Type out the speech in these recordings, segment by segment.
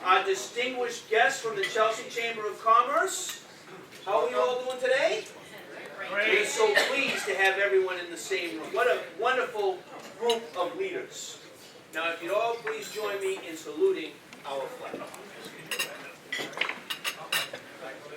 our distinguished guests from the Chelsea Chamber of Commerce. How are you all doing today? We're so pleased to have everyone in the same room. What a wonderful group of leaders. Now, if you'd all please join me in saluting our flag.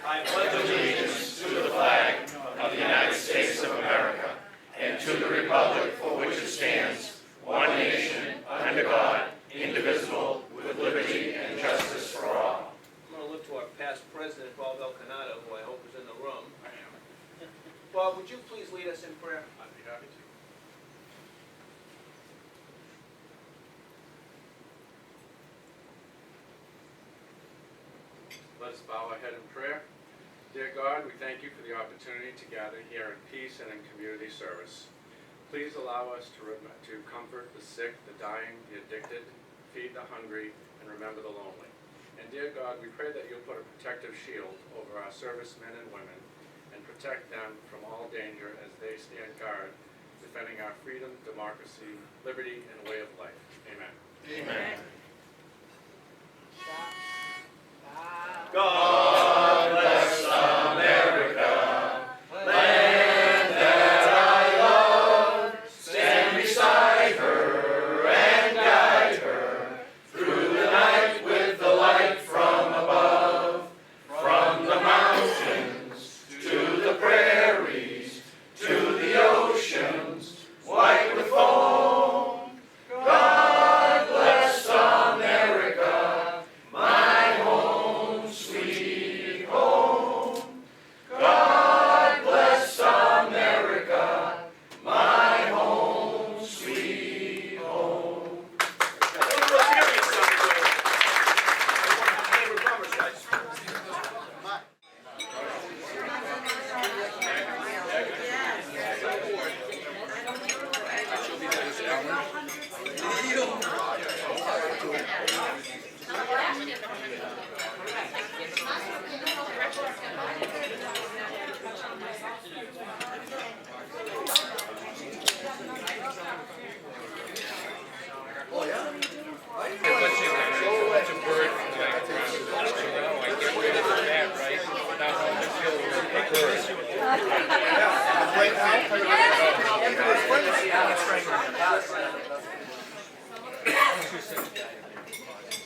I pledge allegiance to the flag of the United States of America and to the republic for which it stands, one nation, under God, indivisible, with liberty and justice for all. I'm going to look to our past president, Bob Elkanado, who I hope is in the room. Bob, would you please lead us in prayer? I'd be happy to. Let us bow our head in prayer. Dear God, we thank you for the opportunity to gather here in peace and in community service. Please allow us to comfort the sick, the dying, the addicted, feed the hungry, and remember the lonely. And dear God, we pray that you'll put a protective shield over our servicemen and women and protect them from all danger as they stand guard, defending our freedom, democracy, liberty, and way of life. Amen. Amen. God bless America, land that I love. Stand beside her and guide her through the night with the light from above. From the mountains to the prairies to the oceans, white with foam. God bless America, my home, sweet home. God bless America, my home, sweet home.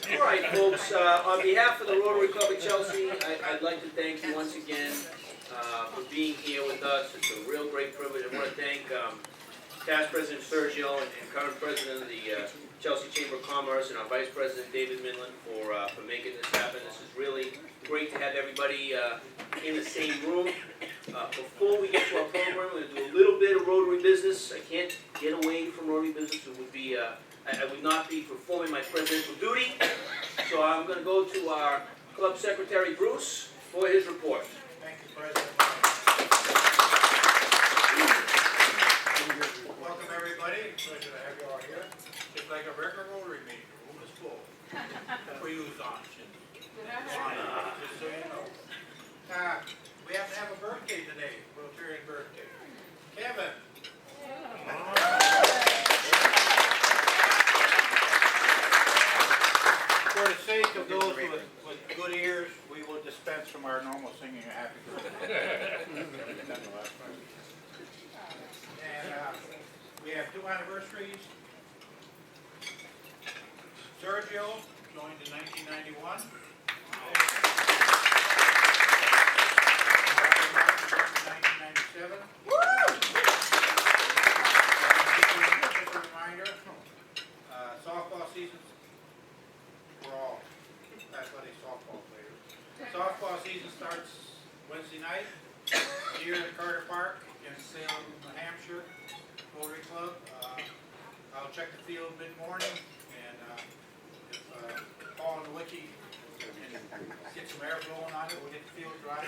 All right, folks, on behalf of the Rotary Club of Chelsea, I'd like to thank you once again for being here with us. It's a real great privilege. I want to thank past President Sergio and current President of the Chelsea Chamber of Commerce and our Vice President David Minlin for making this happen. This is really great to have everybody in the same room. Before we get to our program, we're going to do a little bit of Rotary business. I can't get away from Rotary business. It would be I would not be performing my presidential duty. So I'm going to go to our Club Secretary Bruce for his report. Thank you, President. Welcome, everybody. Pleasure to have you all here. Just like a regular Rotary meeting, the room is full. For you, Luncheon. Just so you know. We happen to have a birthday today, Rotarian birthday. Kevin. For the sake of those with good ears, we will dispense from our normal singing a happy birthday. And we have 2 anniversaries. Sergio joined in 1991. Just a reminder, softball season for all athletic softball players. Softball season starts Wednesday night here at Carter Park in Salem, New Hampshire, Rotary Club. I'll check the field mid-morning, and if Paul and Wiki can get some air blowing on it, we'll get the field dry.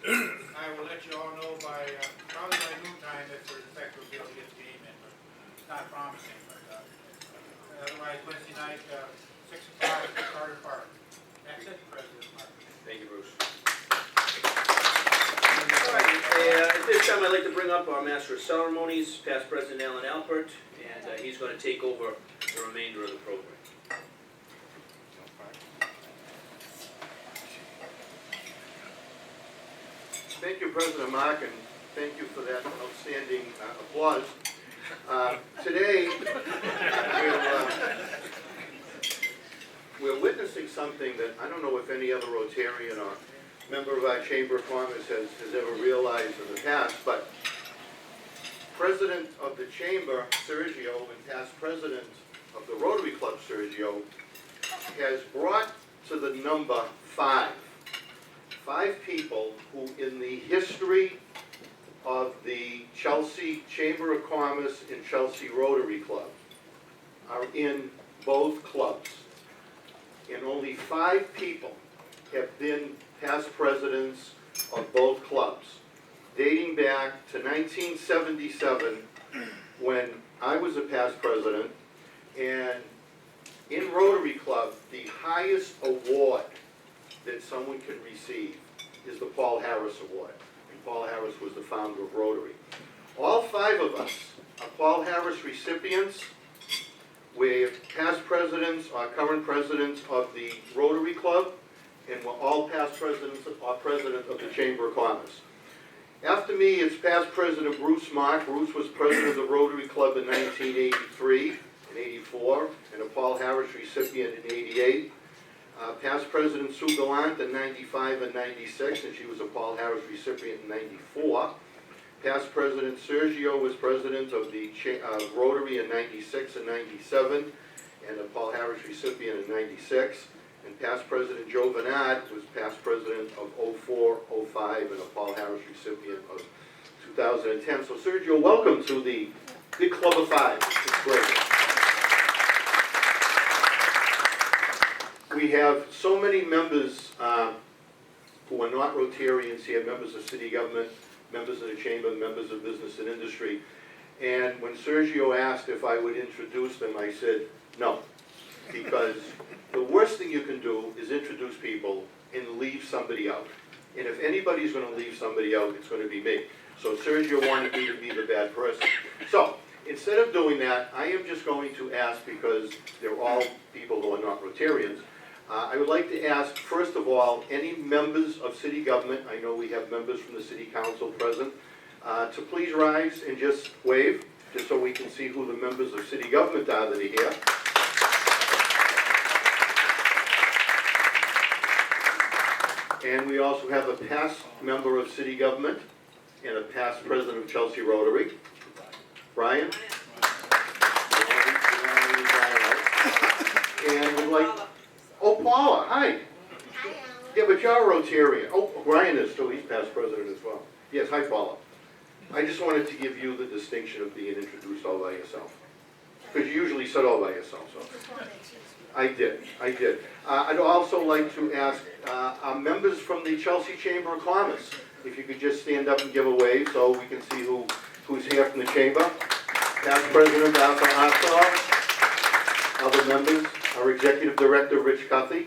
I will let you all know by probably by noontime if there's effect we'll be able to get the game in, but it's not promising. But otherwise, Wednesday night, 6 o'clock at Carter Park. That's it, President Mark. Thank you, Bruce. All right, at this time I'd like to bring up our Master of Ceremonies, past President Alan Alpert, and he's going to take over the remainder of the program. Thank you, President Mark, and thank you for that outstanding applause. Today, we're witnessing something that I don't know if any other Rotarian or member of our Chamber of Commerce has ever realized in the past, but President of the Chamber, Sergio, and past President of the Rotary Club, Sergio, has brought to the number 5 people who in the history of the Chelsea Chamber of Commerce and Chelsea Rotary Club are in both clubs. And only 5 people have been past presidents of both clubs, dating back to 1977 when I was a past president, and in Rotary Club, the highest award that someone can receive is the Paul Harris Award. And Paul Harris was the founder of Rotary. All 5 of us are Paul Harris recipients. We're past presidents or current presidents of the Rotary Club, and we're all past presidents or president of the Chamber of Commerce. After me, it's past President Bruce Mark. Bruce was president of the Rotary Club in 1983 and 84, and a Paul Harris recipient in 88. Past President Sue Gallant in 95 and 96, and she was a Paul Harris recipient in 94. Past President Sergio was president of the Rotary in 96 and 97, and a Paul Harris recipient in 96. And past President Joe Bernard was past president of 04, 05, and a Paul Harris recipient of 2010. So Sergio, welcome to the big club of 5. It's great. We have so many members who are not Rotarians here, members of city government, members of the chamber, members of business and industry. And when Sergio asked if I would introduce them, I said no, because the worst thing you can do is introduce people and leave somebody out. And if anybody's going to leave somebody out, it's going to be me. So Sergio wanted me to be the bad person. So instead of doing that, I am just going to ask, because they're all people who are not Rotarians, I would like to ask, first of all, any members of city government, I know we have members from the city council present, to please rise and just wave, just so we can see who the members of city government are that are here. And we also have a past member of city government and a past president of Chelsea Rotary. Brian? And we'd like, oh, Paula, hi. Yeah, but you're a Rotarian. Oh, Brian is too, he's past president as well. Yes, hi, Paula. I just wanted to give you the distinction of being introduced all by yourself, because you usually sit all by yourself, so. I did. I'd also like to ask our members from the Chelsea Chamber of Commerce, if you could just stand up and give a wave so we can see who's here from the chamber. Past President Arthur Arthur, other members, our Executive Director Rich Cuthey.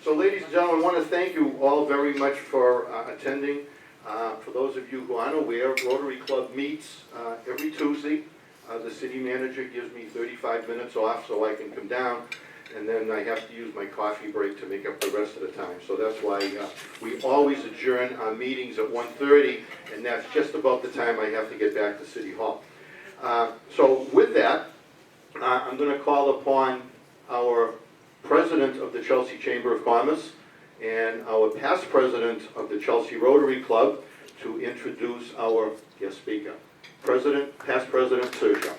So ladies and gentlemen, I want to thank you all very much for attending. For those of you who aren't aware, Rotary Club meets every Tuesday. The city manager gives me 35 minutes off so I can come down, and then I have to use my coffee break to make up the rest of the time. So that's why we always adjourn our meetings at 1:30, and that's just about the time I have to get back to City Hall. So with that, I'm going to call upon our president of the Chelsea Chamber of Commerce and our past president of the Chelsea Rotary Club to introduce our guest speaker. Past President Sergio.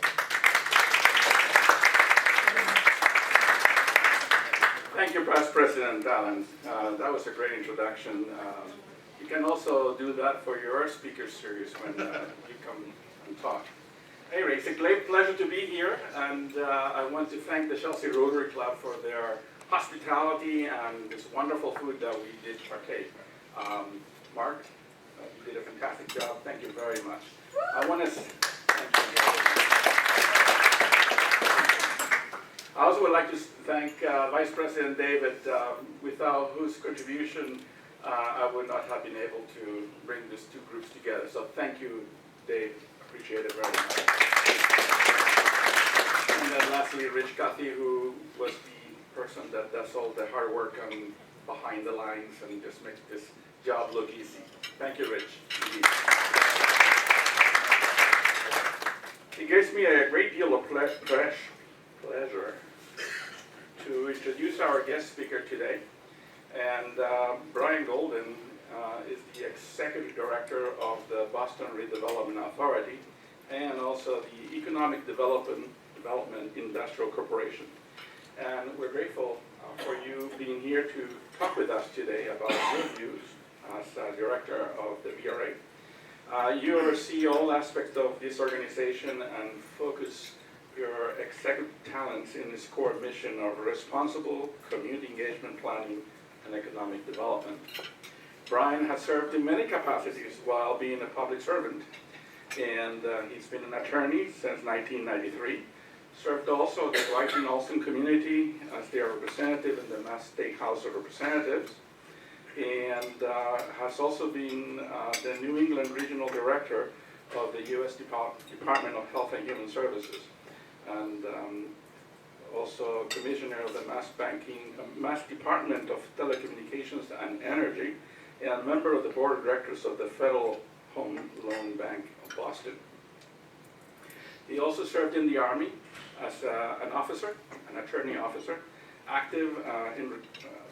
Thank you, Past President Allen. That was a great introduction. You can also do that for your speaker series when you come and talk. Anyway, it's a great pleasure to be here, and I want to thank the Chelsea Rotary Club for their hospitality and this wonderful food that we did partake. Mark, you did a fantastic job. Thank you very much. I want to thank you. I also would like to thank Vice President David, without whose contribution I would not have been able to bring these two groups together. So thank you, Dave. Appreciate it very much. And then lastly, Rich Cuthey, who was the person that does all the hard work behind the lines and just makes this job look easy. Thank you, Rich. It gives me a great deal of pleasure to introduce our guest speaker today. And Brian Golden is the Executive Director of the Boston Redevelopment Authority and also the Economic Development Industrial Corporation. And we're grateful for you being here to talk with us today about your views as Director of the BRA. You oversee all aspects of this organization and focus your executive talents in its core mission of responsible community engagement planning and economic development. Brian has served in many capacities while being a public servant, and he's been an attorney since 1993, served also the White and Olson community as their representative in the Mass State House of Representatives, and has also been the New England Regional Director of the U.S. Department of Health and Human Services, and also Commissioner of the Mass Department of Telecommunications and Energy, and member of the Board of Directors of the Federal Home Loan Bank of Boston. He also served in the Army as an officer, an attorney officer, active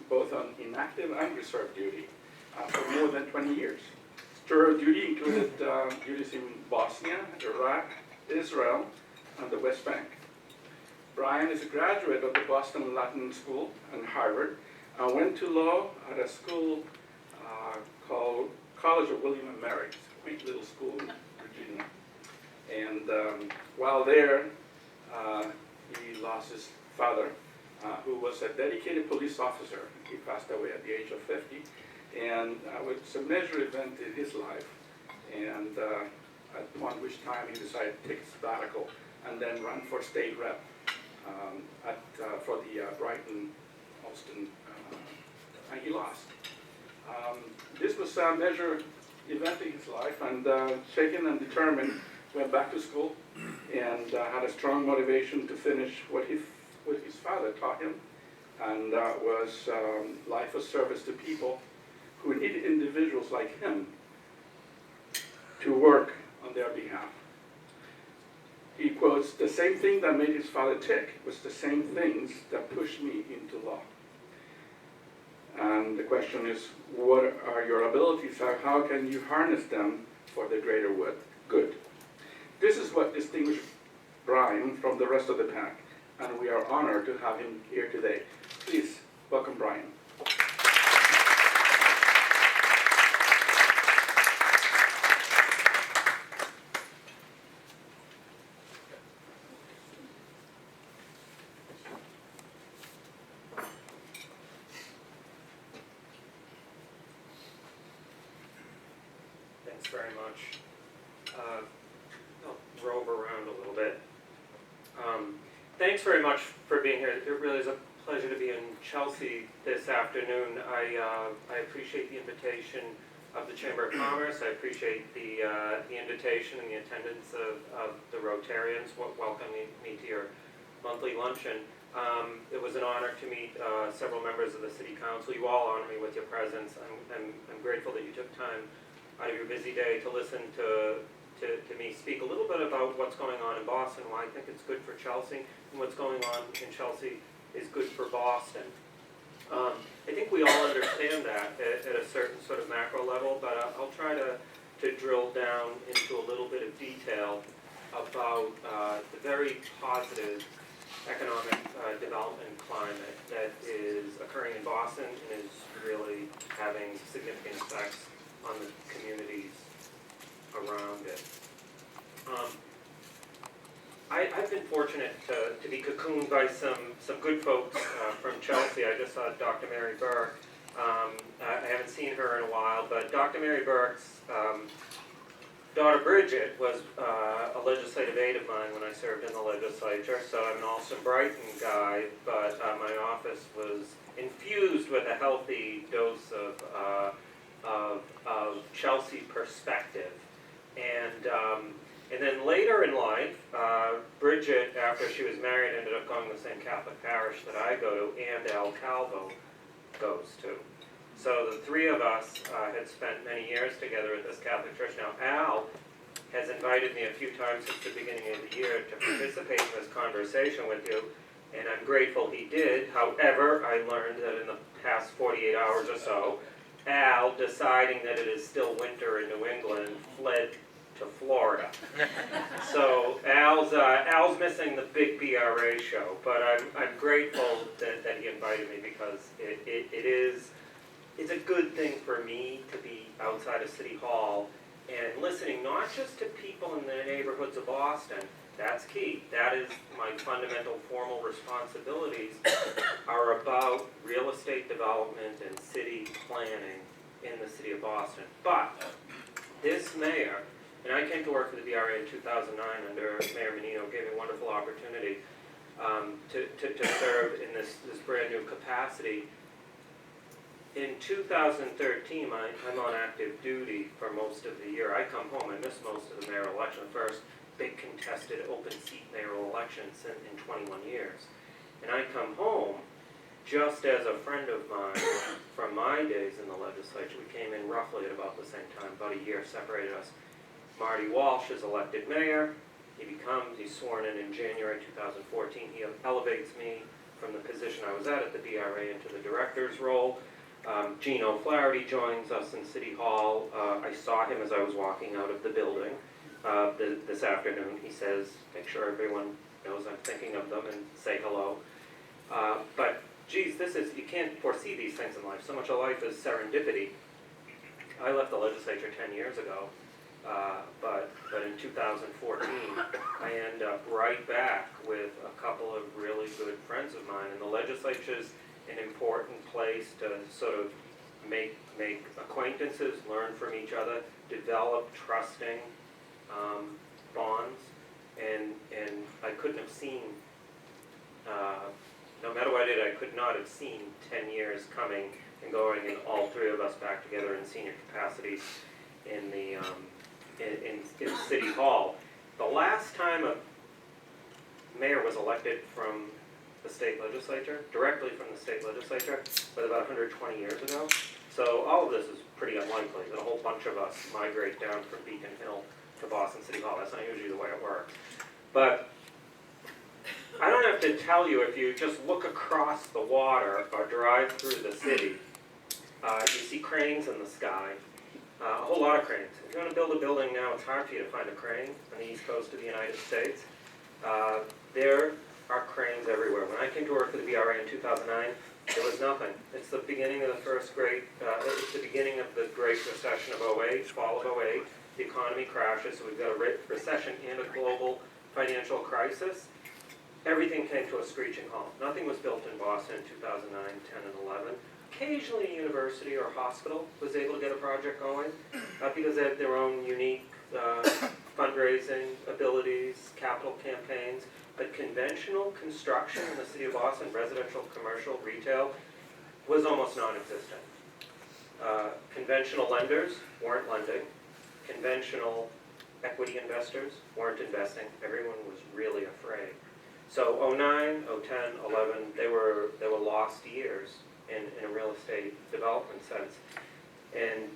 both on inactive and reserve duty for more than 20 years. Tour of duty included duties in Bosnia, Iraq, Israel, and the West Bank. Brian is a graduate of the Boston Latin School and Harvard, and went to law at a school called College of William and Mary, a quaint little school in Virginia. And while there, he lost his father, who was a dedicated police officer. He passed away at the age of 50, and it was a major event in his life, and upon which time he decided to take a sabbatical and then run for state rep for the Brighton, Austin, and he lost. This was a major event in his life, and shaken and determined, went back to school and had a strong motivation to finish what his father taught him, and was life of service to people who needed individuals like him to work on their behalf. He quotes, "The same thing that made his father tick was the same things that pushed me into law." And the question is, what are your abilities? How can you harness them for the greater good? This is what distinguished Brian from the rest of the pack, and we are honored to have him here today. Please welcome Brian. Thanks very much. I'll rove around a little bit. Thanks very much for being here. It really is a pleasure to be in Chelsea this afternoon. I appreciate the invitation of the Chamber of Commerce. I appreciate the invitation and the attendance of the Rotarians welcoming me to your monthly luncheon. It was an honor to meet several members of the City Council. You all honor me with your presence. I'm grateful that you took time out of your busy day to listen to me speak a little bit about what's going on in Boston, why I think it's good for Chelsea, and what's going on in Chelsea is good for Boston. I think we all understand that at a certain sort of macro level, but I'll try to drill down into a little bit of detail about the very positive economic development climate that is occurring in Boston and is really having significant effects on the communities around it. I've been fortunate to be cocooned by some good folks from Chelsea. I just saw Dr. Mary Burke. I haven't seen her in a while, but Dr. Mary Burke's daughter Bridget was a legislative aide of mine when I served in the legislature, so I'm an Alston-Brighton guy, but my office was infused with a healthy dose of Chelsea perspective. And then later in life, Bridget, after she was married, ended up going to the same Catholic parish that I go to and Al Calvo goes to. So the three of us had spent many years together at this Catholic church. Now Al has invited me a few times since the beginning of the year to participate in this conversation with you, and I'm grateful he did. However, I learned that in the past 48 hours or so, Al, deciding that it is still winter in New England, fled to Florida. So Al's missing the big BRA show, but I'm grateful that he invited me, because it's a good thing for me to be outside of City Hall and listening not just to people in the neighborhoods of Boston. That's key. That is my fundamental formal responsibilities are about real estate development and city planning in the city of Boston. But this mayor, and I came to work for the BRA in 2009 under Mayor Menino, gave me a wonderful opportunity to serve in this brand new capacity. In 2013, I'm on active duty for most of the year. I come home, I miss most of the mayoral election, the first big contested open seat mayoral election in 21 years. And I come home just as a friend of mine from my days in the legislature, we came in roughly at about the same time, about a year separated us. Marty Walsh is elected mayor. He's sworn in January 2014. He elevates me from the position I was at the BRA into the director's role. Gene O'Flaherty joins us in City Hall. I saw him as I was walking out of the building this afternoon. He says, make sure everyone knows I'm thinking of them and say hello. But geez, you can't foresee these things in life. So much of life is serendipity. I left the legislature 10 years ago, but in 2014, I end up right back with a couple of really good friends of mine. And the legislature's an important place to sort of make acquaintances, learn from each other, develop trusting bonds, and I couldn't have seen, no matter what I did, I could not have seen 10 years coming and going, and all three of us back together in senior capacities in the in City Hall. The last time a mayor was elected from the state legislature, directly from the state legislature, was about 120 years ago. So all of this is pretty unlikely, that a whole bunch of us migrate down from Beacon Hill to Boston City Hall. That's not usually the way it works. But I don't have to tell you, if you just look across the water or drive through the city, you see cranes in the sky, a whole lot of cranes. If you want to build a building now, it's hard for you to find a crane on the east coast of the United States. There are cranes everywhere. When I came to work for the BRA in 2009, there was nothing. It's the beginning of it's the beginning of the Great Recession of 08, fall of 08. The economy crashes, so we've got a recession and a global financial crisis. Everything came to a screeching halt. Nothing was built in Boston in 2009, 10, and 11. Occasionally a university or a hospital was able to get a project going because they had their own unique fundraising abilities, capital campaigns. But conventional construction in the city of Boston, residential, commercial, retail, was almost non-existent. Conventional lenders weren't lending. Conventional equity investors weren't investing. Everyone was really afraid. So 09, 010, 11, they were lost years in a real estate development sense. In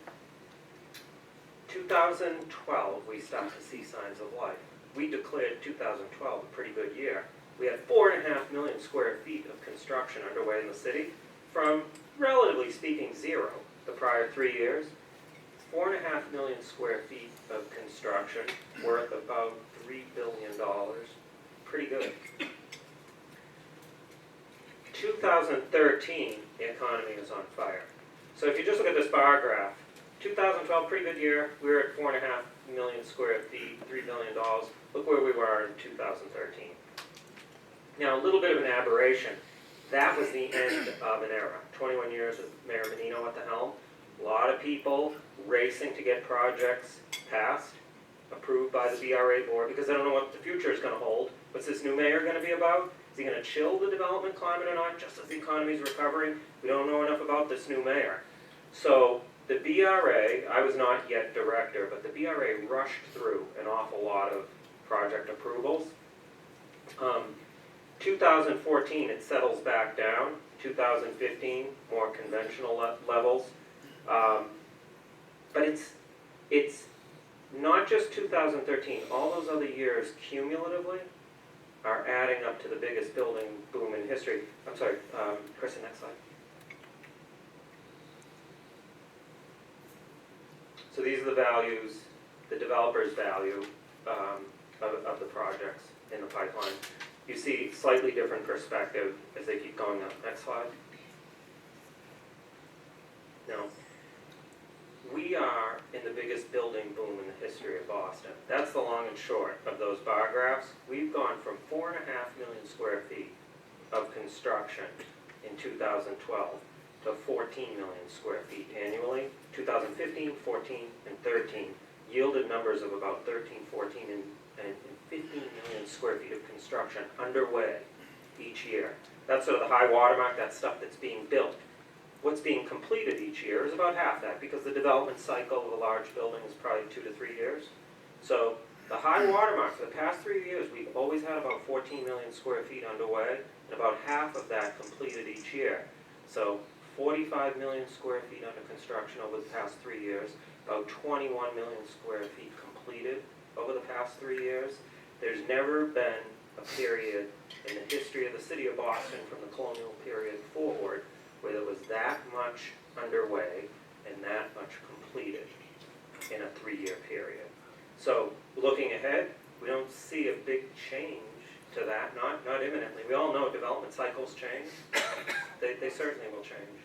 2012, we started to see signs of life. We declared 2012 a pretty good year. We had 4.5 million square feet of construction underway in the city from, relatively speaking, zero the prior 3 years. 4.5 million square feet of construction worth about $3 billion. Pretty good. 2013, the economy is on fire. So if you just look at this bar graph, 2012, pretty good year. We were at 4.5 million square feet, $3 billion. Look where we were in 2013. Now, a little bit of an aberration. That was the end of an era. 21 years with Mayor Menino at the helm. A lot of people racing to get projects passed, approved by the BRA board, because they don't know what the future is going to hold. What's this new mayor going to be about? Is he going to chill the development climate or not, just as the economy is recovering? We don't know enough about this new mayor. So the BRA, I was not yet director, but the BRA rushed through an awful lot of project approvals. 2014, it settles back down. 2015, more conventional levels. But it's not just 2013. All those other years cumulatively are adding up to the biggest building boom in history. I'm sorry, Chris, next slide. So these are the values, the developer's value of the projects in the pipeline. You see slightly different perspective as they keep going up. Next slide. Now, we are in the biggest building boom in the history of Boston. That's the long and short of those bar graphs. We've gone from 4.5 million square feet of construction in 2012 to 14 million square feet annually. 2015, 14, and 13 yielded numbers of about 13, 14, and 15 million square feet of construction underway each year. That's sort of the high watermark, that's stuff that's being built. What's being completed each year is about half that, because the development cycle of a large building is probably 2 to 3 years. So the high watermark for the past 3 years, we've always had about 14 million square feet underway, and about half of that completed each year. So 45 million square feet under construction over the past 3 years, about 21 million square feet completed over the past 3 years. There's never been a period in the history of the city of Boston from the colonial period forward where there was that much underway and that much completed in a 3-year period. So looking ahead, we don't see a big change to that, not imminently. We all know development cycles change. They certainly will change.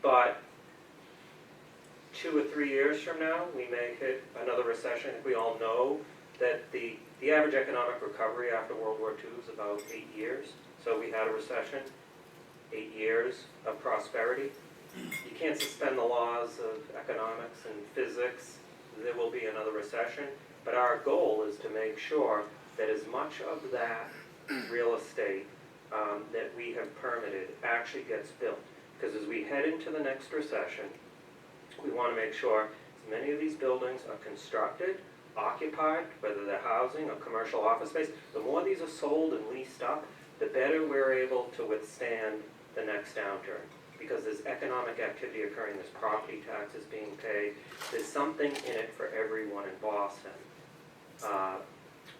But 2 or 3 years from now, we may hit another recession. We all know that the average economic recovery after World War II is about 8 years. So we had a recession, 8 years of prosperity. You can't suspend the laws of economics and physics. There will be another recession. But our goal is to make sure that as much of that real estate that we have permitted actually gets built. Because as we head into the next recession, we want to make sure as many of these buildings are constructed, occupied, whether they're housing or commercial office space. The more these are sold and leased up, the better we're able to withstand the next downturn. Because there's economic activity occurring, there's property taxes being paid, there's something in it for everyone in Boston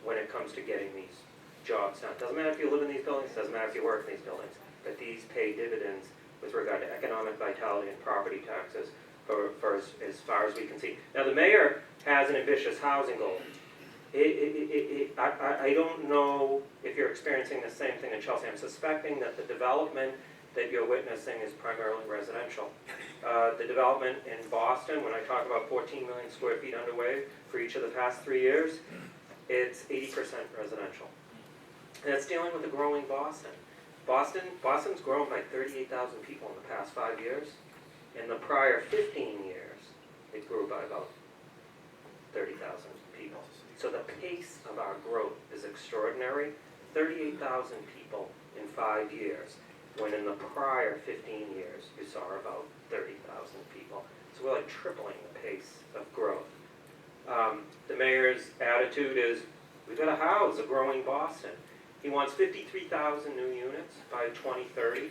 when it comes to getting these jobs done. Doesn't matter if you live in these buildings, doesn't matter if you work in these buildings, but these pay dividends with regard to economic vitality and property taxes for as far as we can see. Now the mayor has an ambitious housing goal. I don't know if you're experiencing the same thing in Chelsea. I'm suspecting that the development that you're witnessing is primarily residential. The development in Boston, when I talk about 14 million square feet underway for each of the past 3 years, it's 80% residential. And it's dealing with a growing Boston. Boston's grown by 38,000 people in the past 5 years. In the prior 15 years, it grew by about 30,000 people. So the pace of our growth is extraordinary. 38,000 people in 5 years, when in the prior 15 years, you saw about 30,000 people. So we're like tripling the pace of growth. The mayor's attitude is, we've got to house a growing Boston. He wants 53,000 new units by 2030.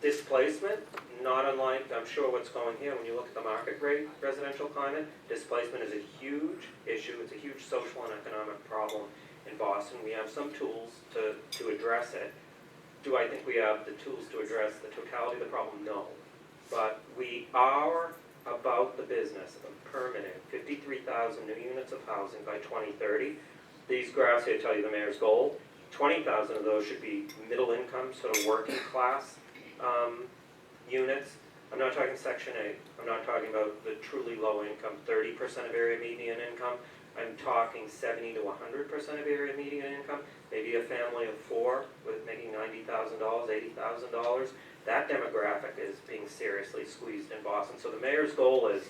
Displacement, not unlike, I'm sure, what's going here. When you look at the market rate residential climate, displacement is a huge issue. It's a huge social and economic problem in Boston. We have some tools to address it. Do I think we have the tools to address the totality of the problem? No. But we are about the business of permitting 53,000 new units of housing by 2030. These graphs here tell you the mayor's goal. 20,000 of those should be middle income, sort of working class units. I'm not talking Section 8. I'm not talking about the truly low income, 30% of area median income. I'm talking 70 to 100% of area median income. Maybe a family of 4 with making $90,000, $80,000. That demographic is being seriously squeezed in Boston. So the mayor's goal is,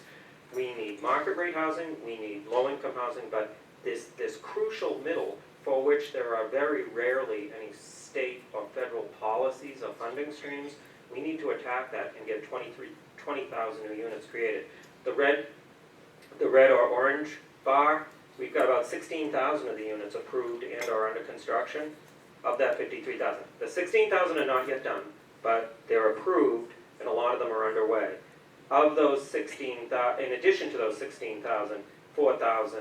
we need market rate housing, we need low income housing, but this crucial middle, for which there are very rarely any state or federal policies or funding streams, we need to attack that and get 20,000 new units created. The red or orange bar We've got about 16,000 of the units approved and are under construction of that 53,000. The 16,000 are not yet done, but they're approved and a lot of them are underway. Of those 16,000, in addition to those 16,000, 4,000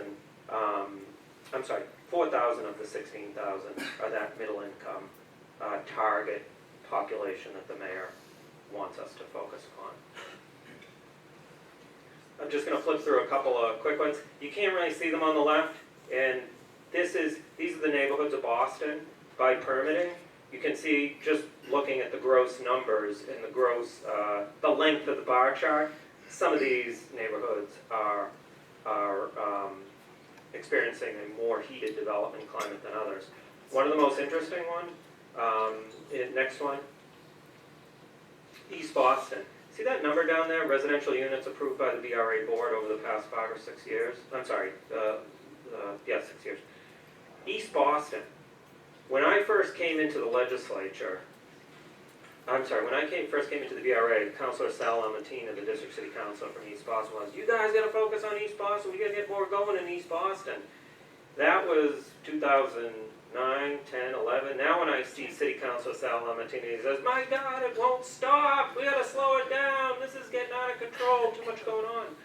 of the 16,000 are that middle income target population that the mayor wants us to focus upon. I'm just going to flip through a couple of quick ones. You can't really see them on the left, and these are the neighborhoods of Boston by permitting. You can see just looking at the gross numbers and the gross, the length of the bar chart, some of these neighborhoods are experiencing a more heated development climate than others. One of the most interesting next one, East Boston. See that number down there, residential units approved by the BRA board over the past 5 or 6 years? I'm sorry, 6 years. East Boston. When I first came into the legislature, when I first came into the BRA, Councilor Sal Lamontina, the District City Councilor from East Boston, was, you guys gotta focus on East Boston, we gotta get more going in East Boston. That was 2009, 10, 11. Now when I see City Councilor Sal Lamontina, he says, my God, it won't stop, we gotta slow it down, this is getting out of control, too much going on.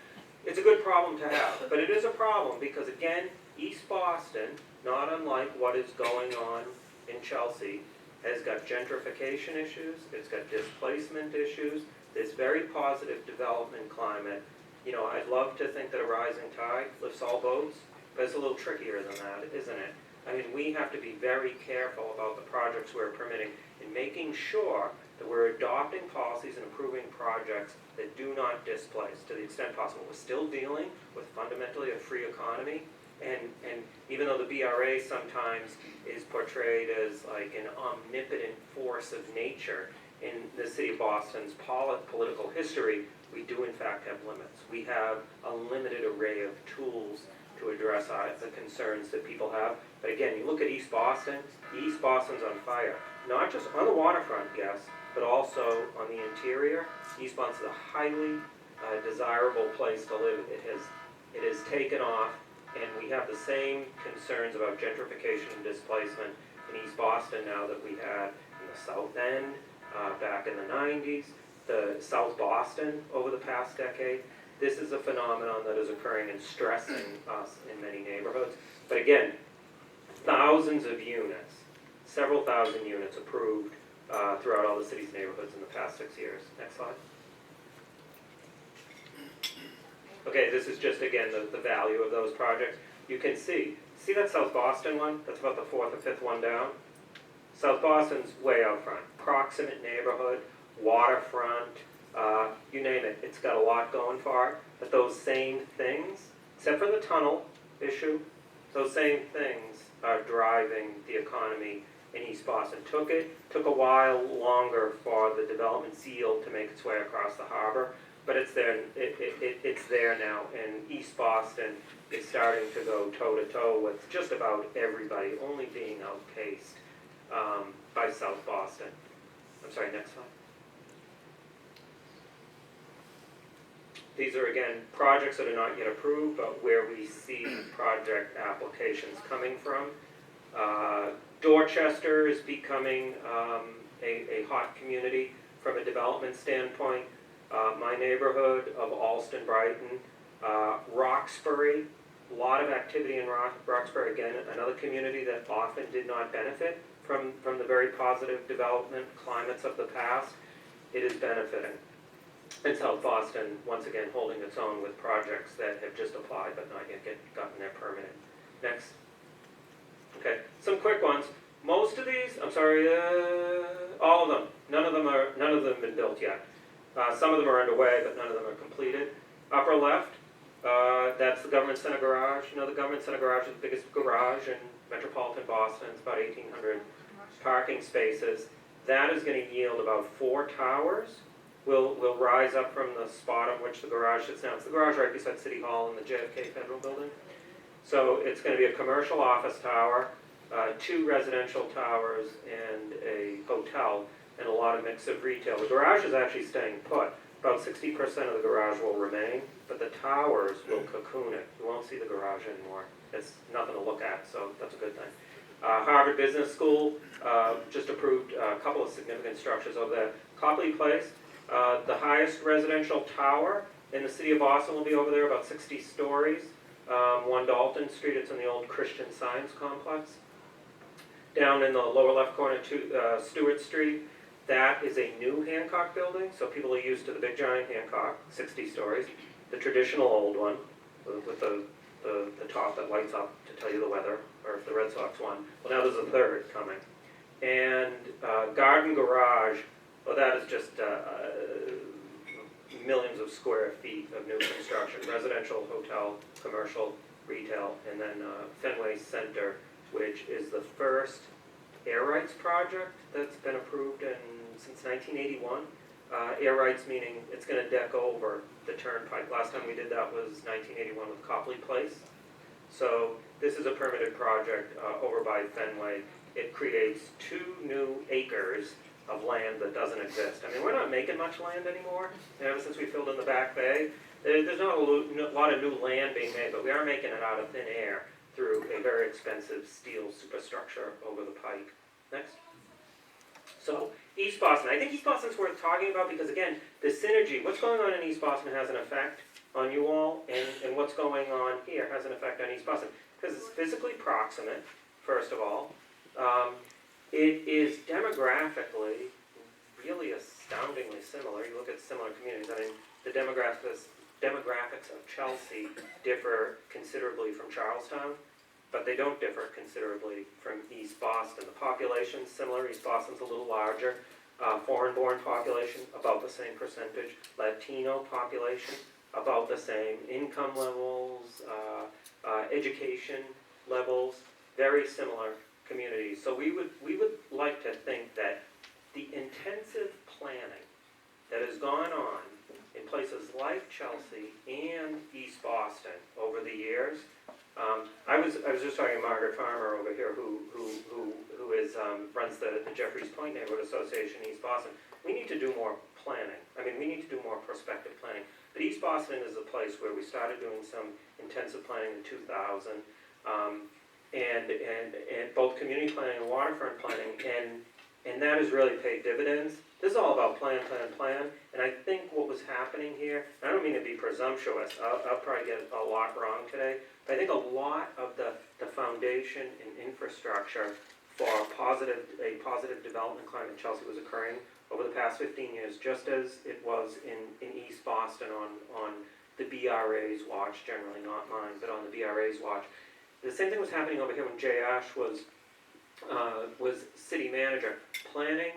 It's a good problem to have, but it is a problem because, again, East Boston, not unlike what is going on in Chelsea, has got gentrification issues, it's got displacement issues, this very positive development climate. You know, I'd love to think that a rising tide lifts all boats, but it's a little trickier than that, isn't it? I mean, we have to be very careful about the projects we're permitting and making sure that we're adopting policies and approving projects that do not displace to the extent possible. We're still dealing with fundamentally a free economy, and even though the BRA sometimes is portrayed as like an omnipotent force of nature in the city of Boston's political history, we do in fact have limits. We have a limited array of tools to address the concerns that people have. But again, you look at East Boston's on fire. Not just on the waterfront, yes, but also on the interior. East Boston's a highly desirable place to live. It has taken off, and we have the same concerns about gentrification and displacement in East Boston now that we had in the South End back in the 90s, the South Boston over the past decade. This is a phenomenon that is occurring and stressing us in many neighborhoods. But again, thousands of units, several thousand units approved throughout all the city's neighborhoods in the past 6 years. Next slide. Okay, this is just, again, the value of those projects. You can see that South Boston one? That's about the 4th or 5th one down. South Boston's way out front. Proximate neighborhood, waterfront, you name it. It's got a lot going for it. But those same things, except for the tunnel issue, those same things are driving the economy in East Boston. Took a while longer for the development seal to make its way across the harbor, but it's there. It's there now, and East Boston is starting to go toe-to-toe with just about everybody, only being outpaced by South Boston. I'm sorry, next slide. These are, again, projects that are not yet approved, but where we see project applications coming from. Dorchester is becoming a hot community from a development standpoint. My neighborhood of Alston, Brighton, Roxbury, a lot of activity in Roxbury, again, another community that often did not benefit from the very positive development climates of the past. It is benefiting. And South Boston, once again, holding its own with projects that have just applied but not yet gotten their permitting. Next. Okay, some quick ones. Most of these, all of them. None of them have been built yet. Some of them are underway, but none of them are completed. Upper left, that's the Government Center Garage. You know, the Government Center Garage is the biggest garage in metropolitan Boston. It's about 1,800 parking spaces. That is going to yield about 4 towers. Will rise up from the spot on which the garage sits now. It's the garage right beside City Hall and the JFK Federal Building. So it's going to be a commercial office tower, 2 residential towers, and a hotel, and a lot of mix of retail. The garage is actually staying put. About 60% of the garage will remain, but the towers will cocoon it. You won't see the garage anymore. it's nothing to look at, so that's a good thing. Harvard Business School just approved a couple of significant structures over there. Copley Place, the highest residential tower in the city of Boston will be over there, about 60 stories. 1 Dalton Street, it's in the old Christian Science Complex. Down in the lower left corner, Stewart Street, that is a new Hancock building, so people are used to the big giant Hancock, 60 stories. The traditional old one, with the top that lights up to tell you the weather, or if the Red Sox won. Well, now there's a third coming. And Garden Garage, well, that is just millions of square feet of new construction, residential, hotel, commercial, retail, and then Fenway Center, which is the first air rights project that's been approved since 1981. Air rights meaning it's going to deck over the turnpike. Last time we did that was 1981 with Copley Place. So this is a permitted project over by Fenway. It creates 2 new acres of land that doesn't exist. I mean, we're not making much land anymore. Ever since we filled in the back bay, there's not a lot of new land being made, but we are making it out of thin air through a very expensive steel superstructure over the pike. Next. So, East Boston. I think East Boston's worth talking about because, again, the synergy, what's going on in East Boston has an effect on you all, and what's going on here has an effect on East Boston. Because it's physically proximate, first of all. It is demographically really astoundingly similar. You look at similar communities. I mean, the demographics of Chelsea differ considerably from Charlestown, but they don't differ considerably from East Boston. The population's similar. East Boston's a little larger. Foreign-born population, about the same percentage. Latino population, about the same. Income levels, education levels, very similar communities. So we would like to think that the intensive planning that has gone on in places like Chelsea and East Boston over the years. I was just talking to Margaret Farmer over here, who runs the Jeffreys Point Neighborhood Association in East Boston. We need to do more planning. I mean, we need to do more prospective planning. But East Boston is a place where we started doing some intensive planning in 2000, and both community planning and waterfront planning, and that has really paid dividends. This is all about plan, and I think what was happening here, and I don't mean to be presumptuous, I'll probably get a lot wrong today, but I think a lot of the foundation and infrastructure for a positive development climate in Chelsea was occurring over the past 15 years, just as it was in East Boston on the BRA's watch, generally not mine, but on the BRA's watch. The same thing was happening over here when Jay Ash was city manager, planning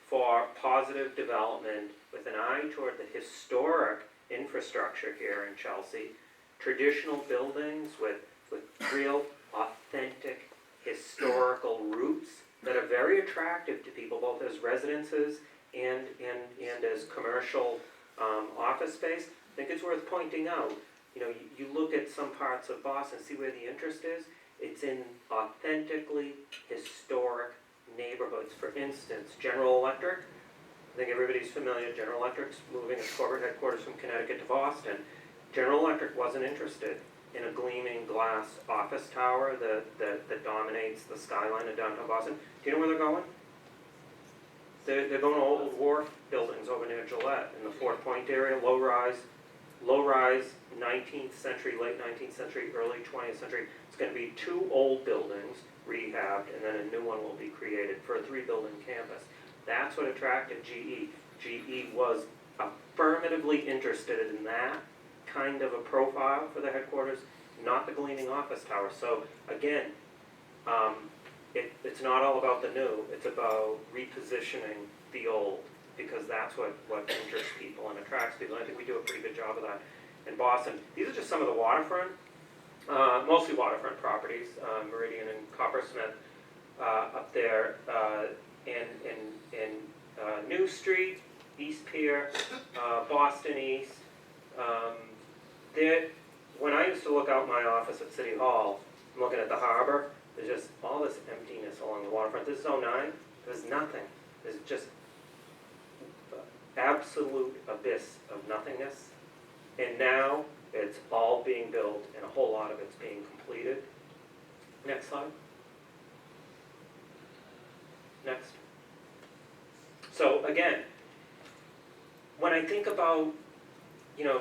for positive development with an eye toward the historic infrastructure here in Chelsea, traditional buildings with real, authentic, historical roots that are very attractive to people, both as residences and as commercial office space. I think it's worth pointing out, you look at some parts of Boston, see where the interest is. It's in authentically historic neighborhoods. For instance, General Electric, I think everybody's familiar, General Electric's moving its corporate headquarters from Connecticut to Boston. General Electric wasn't interested in a gleaming glass office tower that dominates the skyline of downtown Boston. Do you know where they're going? They're going to old wharf buildings over near Gillette in the Fort Point area, low-rise 19th century, late 19th century, early 20th century. It's going to be 2 old buildings rehabbed, and then a new one will be created for a 3-building campus. That's what attracted GE. GE was affirmatively interested in that kind of a profile for the headquarters, not the gleaming office tower. So again, it's not all about the new, it's about repositioning the old, because that's what interests people and attracts people. And I think we do a pretty good job of that in Boston. These are just some of the waterfront, mostly waterfront properties, Meridian and Coppersmith up there, and New Street, East Pier, Boston East. When I used to look out my office at City Hall, I'm looking at the harbor, there's just all this emptiness along the waterfront. This is 09, there's nothing. There's just absolute abyss of nothingness. And now it's all being built, and a whole lot of it's being completed. Next slide. Next. So again, when I think about,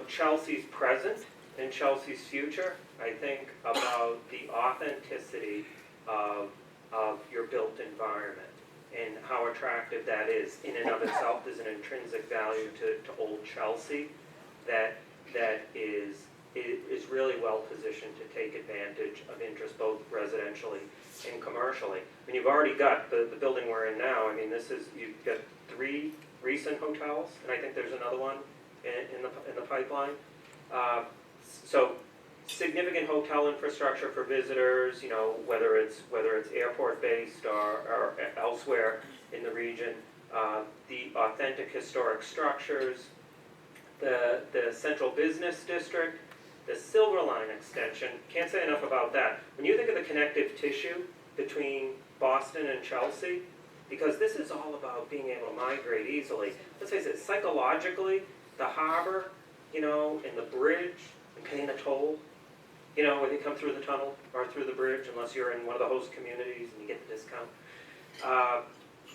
Chelsea's present and Chelsea's future, I think about the authenticity of your built environment and how attractive that is in and of itself. There's an intrinsic value to Old Chelsea that is really well positioned to take advantage of interest both residentially and commercially. I mean, you've already got the building we're in now. I mean, you've got 3 recent hotels, and I think there's another one in the pipeline. So significant hotel infrastructure for visitors, whether it's airport based or elsewhere in the region. The authentic historic structures, the central business district, the Silver Line extension. Can't say enough about that. When you think of the connective tissue between Boston and Chelsea, because this is all about being able to migrate easily. Let's face it, psychologically, the harbor, and the bridge, and paying a toll, when you come through the tunnel or through the bridge, unless you're in one of the host communities and you get the discount.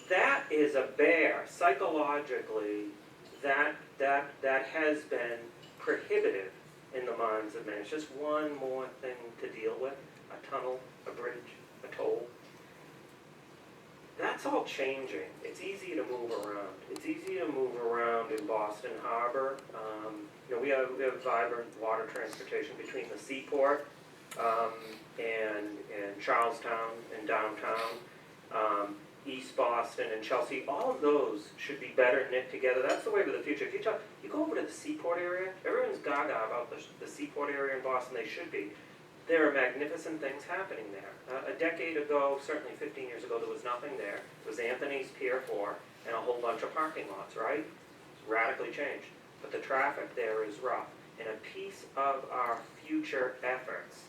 That is a bear. Psychologically, that has been prohibitive in the minds of men. It's just one more thing to deal with: a tunnel, a bridge, a toll. That's all changing. It's easy to move around. It's easy to move around in Boston Harbor. We have vibrant water transportation between the seaport and Charlestown and downtown, East Boston and Chelsea. All of those should be better knit together. That's the way of the future. If you go over to the seaport area, everyone's gaga about the seaport area in Boston. They should be. There are magnificent things happening there. A decade ago, certainly 15 years ago, there was nothing there. It was Anthony's Pier 4 and a whole bunch of parking lots, right? It's radically changed. But the traffic there is rough. And a piece of our future efforts,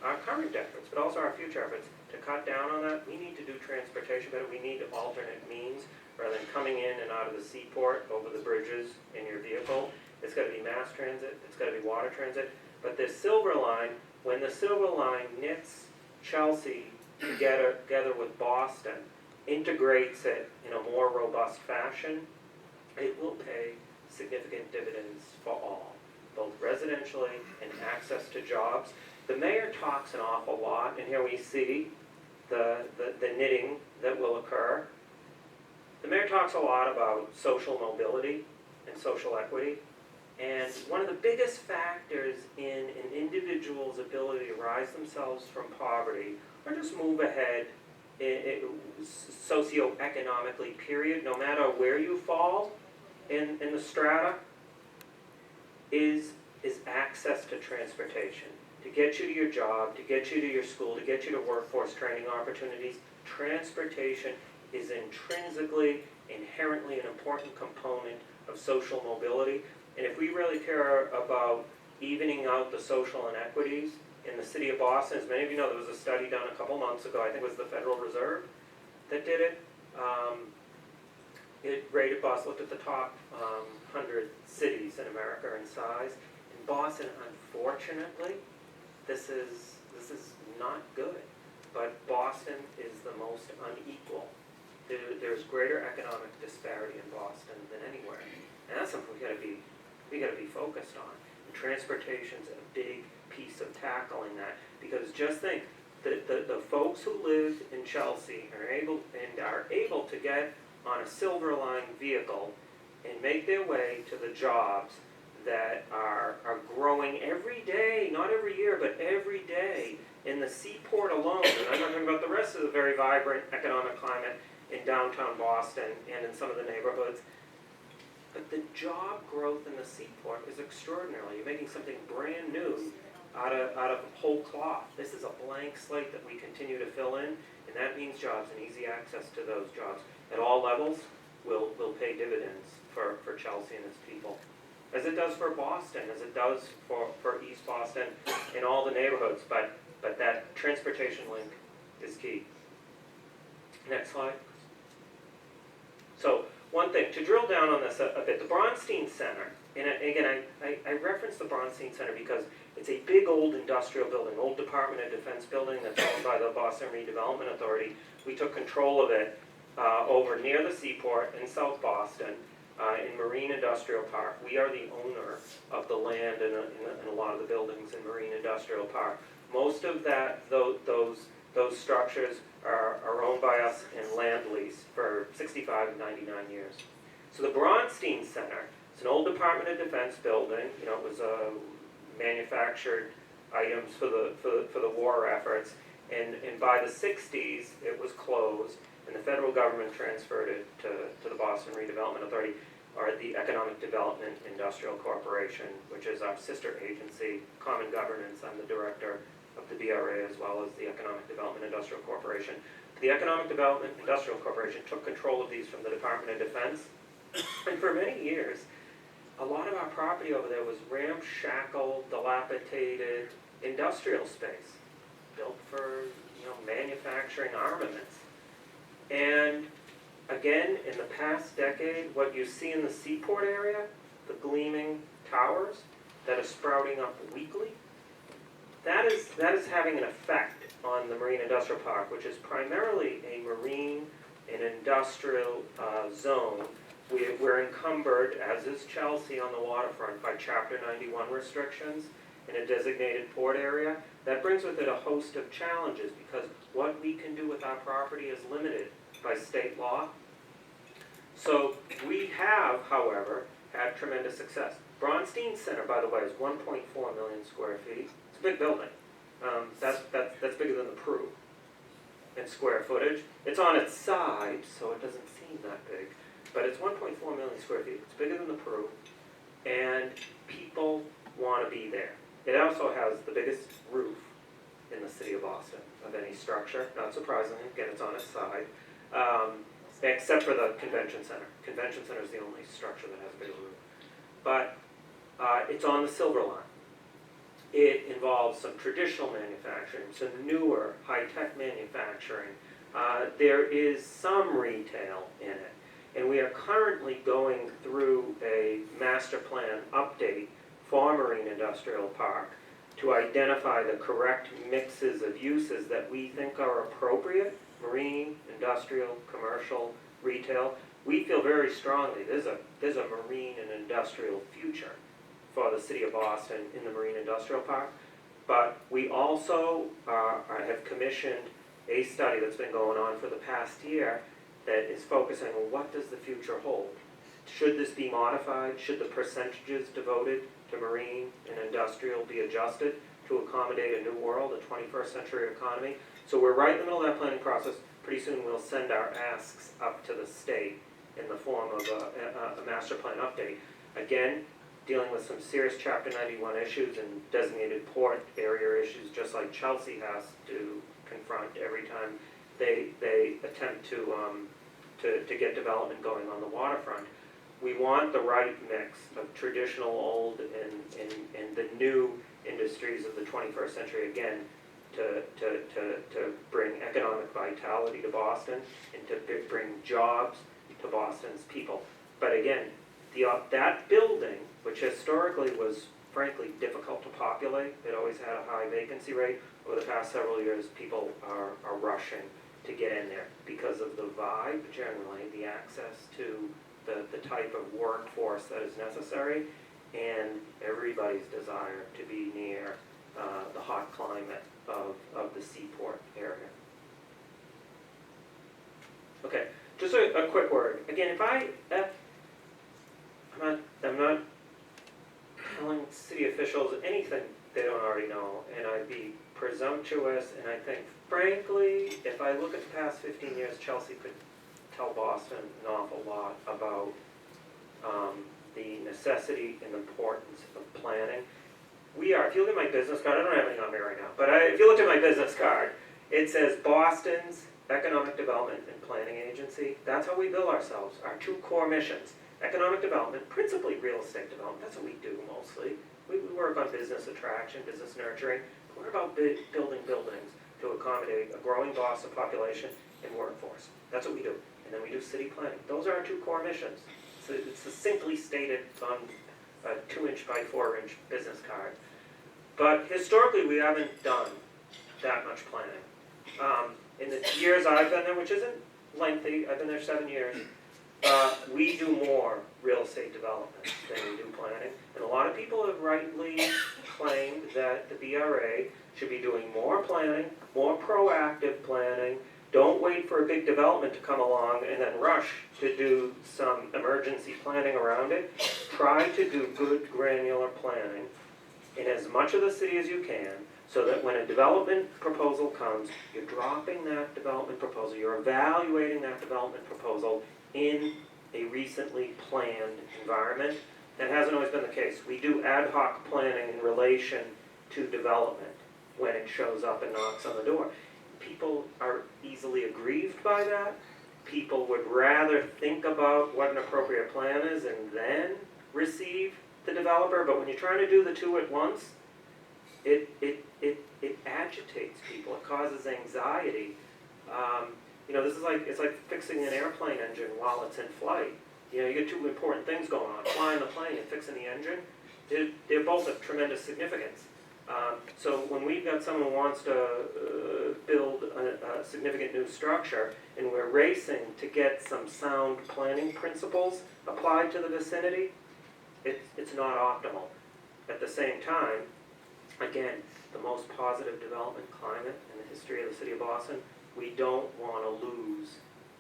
our current efforts, but also our future efforts, to cut down on that, we need to do transportation better. We need alternate means rather than coming in and out of the seaport over the bridges in your vehicle. It's got to be mass transit. It's got to be water transit. But this Silver Line, when the Silver Line knits Chelsea together with Boston, integrates it in a more robust fashion, it will pay significant dividends for all, both residentially and access to jobs. The mayor talks an awful lot, and here we see the knitting that will occur. The mayor talks a lot about social mobility and social equity. And one of the biggest factors in an individual's ability to rise themselves from poverty or just move ahead socioeconomically, period, no matter where you fall in the strata, is access to transportation. To get you to your job, to get you to your school, to get you to workforce training opportunities, transportation is intrinsically, inherently an important component of social mobility. And if we really care about evening out the social inequities in the city of Boston, as many of you know, there was a study done a couple months ago, I think it was the Federal Reserve that did it. It rated Boston, looked at the top 100 cities in America in size. In Boston, unfortunately, this is not good. But Boston is the most unequal. There's greater economic disparity in Boston than anywhere. And that's something we got to be focused on. And transportation's a big piece of tackling that, because just think, the folks who live in Chelsea are able to get on a Silver Line vehicle and make their way to the jobs that are growing every day, not every year, but every day in the seaport alone. And I'm not talking about the rest of the very vibrant economic climate in downtown Boston and in some of the neighborhoods. But the job growth in the seaport is extraordinary. You're making something brand new out of whole cloth. This is a blank slate that we continue to fill in, and that means jobs and easy access to those jobs at all levels will pay dividends for Chelsea and its people. As it does for Boston, as it does for East Boston in all the neighborhoods, but that transportation link is key. Next slide. So one thing, to drill down on this a bit, the Bronstein Center And again, I reference the Bronstein Center because it's a big old industrial building, old Department of Defense building that's owned by the Boston Redevelopment Authority. We took control of it over near the seaport in South Boston, in Marine Industrial Park. We are the owner of the land in a lot of the buildings in Marine Industrial Park. Most of those structures are owned by us in land lease for 65 and 99 years. So the Bronstein Center, it's an old Department of Defense building. You know, it was manufactured items for the war efforts, and by the 60s it was closed, and the federal government transferred it to the Boston Redevelopment Authority, or the Economic Development Industrial Corporation, which is our sister agency, Common Governance. I'm the director of the BRA as well as the Economic Development Industrial Corporation. The Economic Development Industrial Corporation took control of these from the Department of Defense, and for many years, a lot of our property over there was ramshackle, dilapidated industrial space, built for, you know, manufacturing armaments. And again, in the past decade, what you see in the seaport area, the gleaming towers that are sprouting up weekly, that is having an effect on the Marine Industrial Park, which is primarily a marine and industrial zone. We're encumbered, as is Chelsea on the waterfront, by Chapter 91 restrictions in a designated port area. That brings with it a host of challenges because what we can do with our property is limited by state law. So we have, however, had tremendous success. Bronstein Center, by the way, is 1.4 million square feet. It's a big building. That's bigger than the Peru in square footage. It's on its side, so it doesn't seem that big. But it's 1.4 million square feet. It's bigger than the Peru, and people want to be there. It also has the biggest roof in the city of Boston of any structure. Not surprisingly, again, it's on its side, except for the convention center. Convention center is the only structure that has a bigger roof. But it's on the Silver Line. It involves some traditional manufacturing, some newer high-tech manufacturing. There is some retail in it. And we are currently going through a master plan update for Marine Industrial Park to identify the correct mixes of uses that we think are appropriate: marine, industrial, commercial, retail. We feel very strongly there's a marine and industrial future for the city of Boston in the Marine Industrial Park. But we also have commissioned a study that's been going on for the past year that is focusing on what does the future hold. Should this be modified? Should the percentages devoted to marine and industrial be adjusted to accommodate a new world, a 21st century economy? So we're right in the middle of that planning process. Pretty soon we'll send our asks up to the state in the form of a master plan update. Again, dealing with some serious Chapter 91 issues and designated port area issues, just like Chelsea has to confront every time they attempt to get development going on the waterfront. We want the right mix of traditional old and the new industries of the 21st century, again, to bring economic vitality to Boston and to bring jobs to Boston's people. But again, that building, which historically was frankly difficult to populate, it always had a high vacancy rate. Over the past several years, people are rushing to get in there because of the vibe, generally, the access to the type of workforce that is necessary, and everybody's desire to be near the hot climate of the seaport area. Okay, just a quick word. Again, I'm not telling city officials anything they don't already know, and I'd be presumptuous, and I think, frankly, if I look at the past 15 years, Chelsea could tell Boston an awful lot about the necessity and importance of planning. If you look at my business card, I don't have anything on me right now, but if you look at my business card, it says Boston's Economic Development and Planning Agency. That's how we bill ourselves, our two core missions. Economic development, principally real estate development, that's what we do mostly. We work on business attraction, business nurturing. We're about building buildings to accommodate a growing Boston population and workforce. That's what we do. And then we do city planning. Those are our two core missions. So it's succinctly stated on a 2-inch by 4-inch business card. But historically, we haven't done that much planning. In the years I've been there, which isn't lengthy, I've been there 7 years, we do more real estate development than we do planning. And a lot of people have rightly claimed that the BRA should be doing more planning, more proactive planning. Don't wait for a big development to come along and then rush to do some emergency planning around it. Try to do good granular planning in as much of the city as you can, so that when a development proposal comes, you're dropping that development proposal, you're evaluating that development proposal in a recently planned environment. That hasn't always been the case. We do ad hoc planning in relation to development when it shows up and knocks on the door. People are easily aggrieved by that. People would rather think about what an appropriate plan is and then receive the developer, but when you're trying to do the two at once, it agitates people, it causes anxiety. This is it's like fixing an airplane engine while it's in flight. You get two important things going on, flying the plane and fixing the engine. They're both of tremendous significance. So when we've got someone who wants to build a significant new structure, and we're racing to get some sound planning principles applied to the vicinity, it's not optimal. At the same time, again, the most positive development climate in the history of the city of Boston, we don't want to lose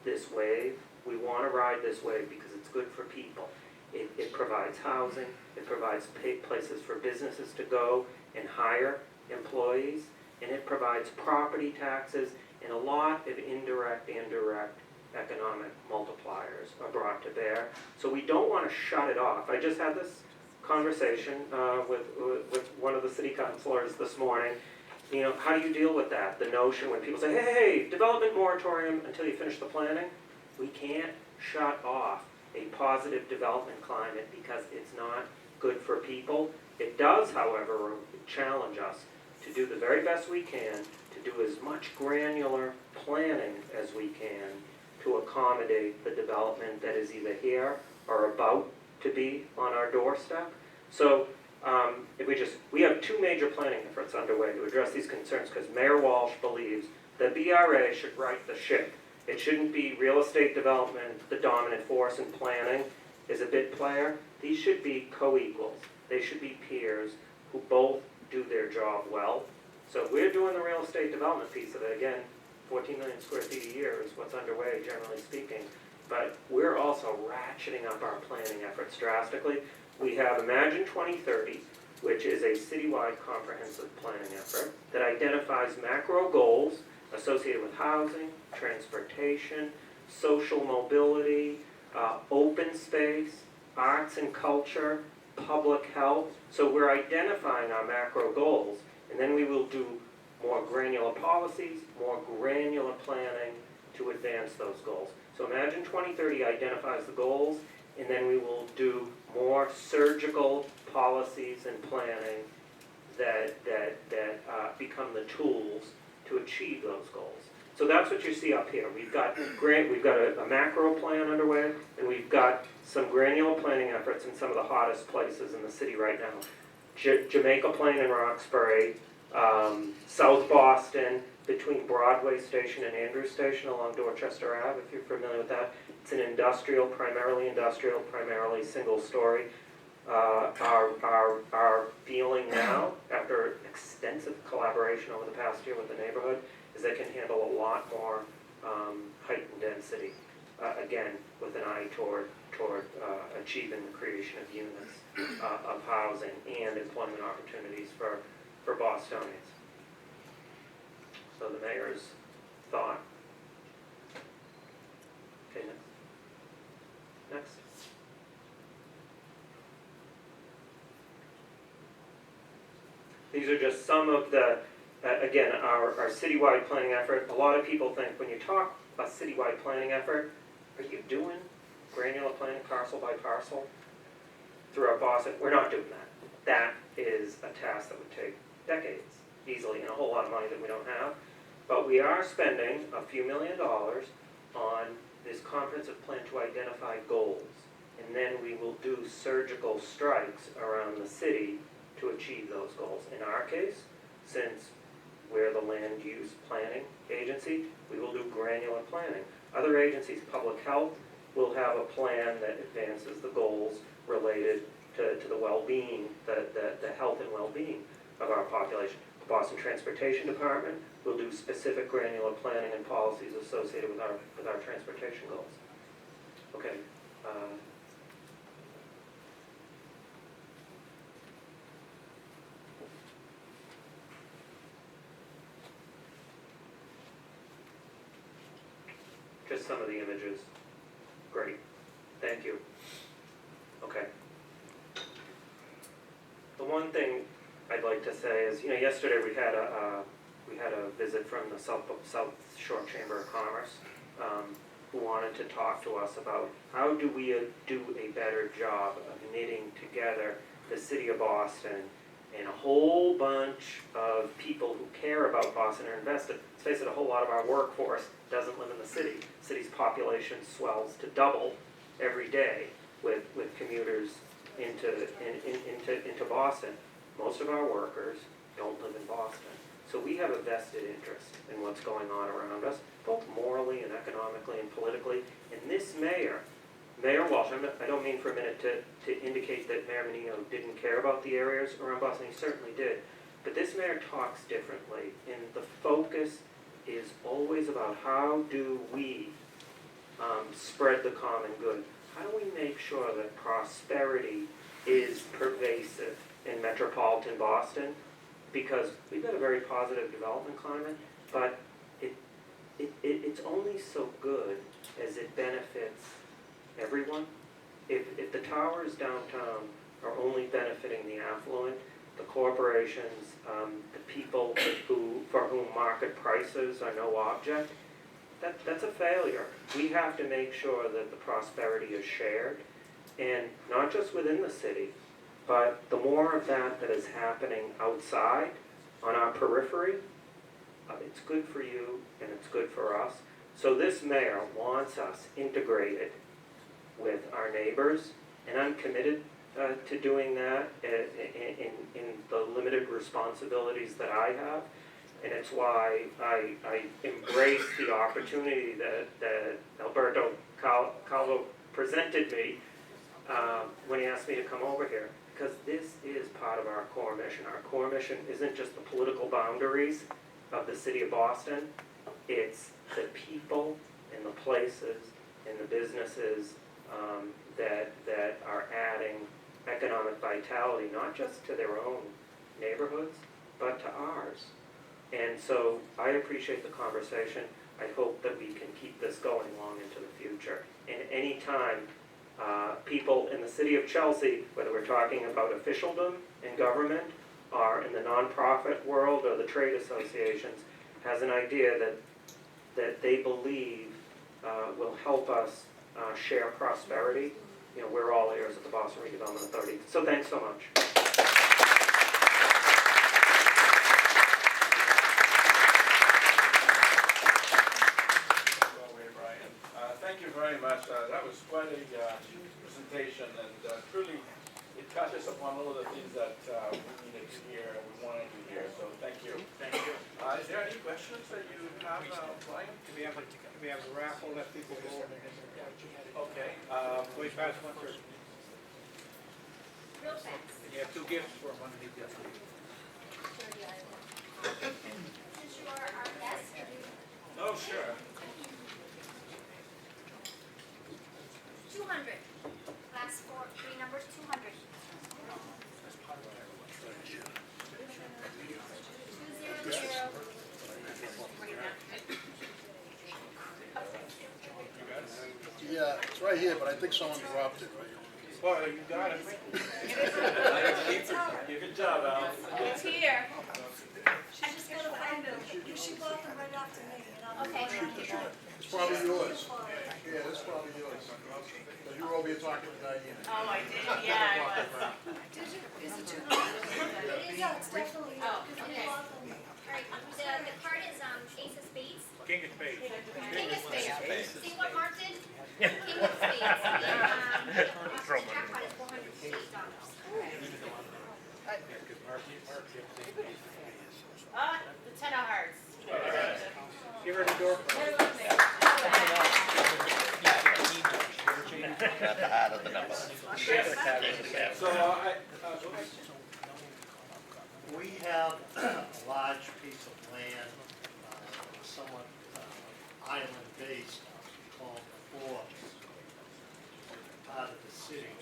this wave. We want to ride this wave because it's good for people. It provides housing, it provides places for businesses to go and hire employees, and it provides property taxes, and a lot of indirect and direct economic multipliers are brought to bear. So we don't want to shut it off. I just had this conversation with one of the city councilors this morning. How do you deal with that? The notion when people say, hey, development moratorium until you finish the planning. We can't shut off a positive development climate because it's not good for people. It does, however, challenge us to do the very best we can, to do as much granular planning as we can to accommodate the development that is either here or about to be on our doorstep. So we have two major planning efforts underway to address these concerns, because Mayor Walsh believes the BRA should right the ship. It shouldn't be real estate development, the dominant force in planning is a bid player. These should be co-equals. They should be peers who both do their job well. So we're doing the real estate development piece of it. Again, 14 million square feet a year is what's underway, generally speaking. But we're also ratcheting up our planning efforts drastically. We have Imagine 2030, which is a citywide comprehensive planning effort that identifies macro goals associated with housing, transportation, social mobility, open space, arts and culture, public health. So we're identifying our macro goals, and then we will do more granular policies, more granular planning to advance those goals. So Imagine 2030 identifies the goals, and then we will do more surgical policies and planning that become the tools to achieve those goals. So that's what you see up here. We've got a macro plan underway, and we've got some granular planning efforts in some of the hottest places in the city right now. Jamaica Plain and Roxbury, South Boston, between Broadway Station and Andrews Station along Dorchester Ave, if you're familiar with that. It's an primarily single story. Our feeling now, after extensive collaboration over the past year with the neighborhood, is they can handle a lot more height and density, again, with an eye toward achieving the creation of units of housing and employment opportunities for Bostonians. So the mayor's thought. Okay, next. These are just some of the, again, our citywide planning effort. A lot of people think when you talk a citywide planning effort, are you doing granular planning parcel by parcel throughout Boston? We're not doing that. That is a task that would take decades, easily, and a whole lot of money that we don't have. But we are spending a few $1 million on this comprehensive plan to identify goals and then we will do surgical strikes around the city to achieve those goals. In our case, since we're the land use planning agency, we will do granular planning. Other agencies, public health, will have a plan that advances the goals related to the well-being, the health and well-being of our population. The Boston Transportation Department will do specific granular planning and policies associated with our transportation goals. Okay. Just some of the images. Great. Thank you. Okay. The one thing I'd like to say is, yesterday we had a visit from the South Shore Chamber of Commerce, who wanted to talk to us about how do we do a better job of knitting together the city of Boston and a whole bunch of people who care about Boston are invested. Let's face it, a whole lot of our workforce doesn't live in the city. The city's population swells to double every day with commuters into Boston. Most of our workers don't live in Boston. So we have a vested interest in what's going on around us, both morally and economically and politically. And this Mayor Walsh, I don't mean for a minute to indicate that Mayor Menino didn't care about the areas around Boston, he certainly did. But this mayor talks differently, and the focus is always about how do we spread the common good? How do we make sure that prosperity is pervasive in metropolitan Boston? Because we've got a very positive development climate, but it's only so good as it benefits everyone. If the towers downtown are only benefiting the affluent, the corporations, the people for whom market prices are no object, that's a failure. We have to make sure that the prosperity is shared, and not just within the city, but the more of that is happening outside on our periphery, it's good for you and it's good for us. So this mayor wants us integrated with our neighbors, and I'm committed to doing that in the limited responsibilities that I have. And it's why I embrace the opportunity that Alberto Calvo presented me when he asked me to come over here. Because this is part of our core mission. Our core mission isn't just the political boundaries of the city of Boston. It's the people and the places and the businesses that are adding economic vitality, not just to their own neighborhoods, but to ours. And so I appreciate the conversation. I hope that we can keep this going long into the future. And any time people in the city of Chelsea, whether we're talking about officialdom in government or in the nonprofit world or the trade associations, has an idea that they believe will help us share prosperity, we're all heirs of the Boston Redevelopment Authority. So thanks so much. Thank you very much. That was quite a presentation, and truly it touches upon all of the things that we needed to hear and we wanted to hear. So thank you. Thank you. Is there any questions that you have, Brian? Do we have a raffle that people go? Okay. Please pass one through. Real fast. You have two gifts for one of these. Since you are our guest, Oh, sure. 200. Last three numbers, 200. 200. Yeah, it's right here, but I think someone dropped it right here. Well, you got it. Good job, Al. It's here. She's just gonna find them. You should go up and right after me, and I'll. Okay. It's probably yours. Yeah, it's probably yours. Because you were over here talking to Diana. Oh, I did. Yeah, I was. Did you, is it 200? Yeah, it's definitely. Oh, because okay. we bought them. All right. The card is ace of spades. King of Spades. King of Spades. See what Mark did? King of Spades. Jackpot is $408. The 10 of hearts. Give her the door. Got the heart of the number. So, We have a large piece of land, somewhat island-based, called Forbes, part of the city.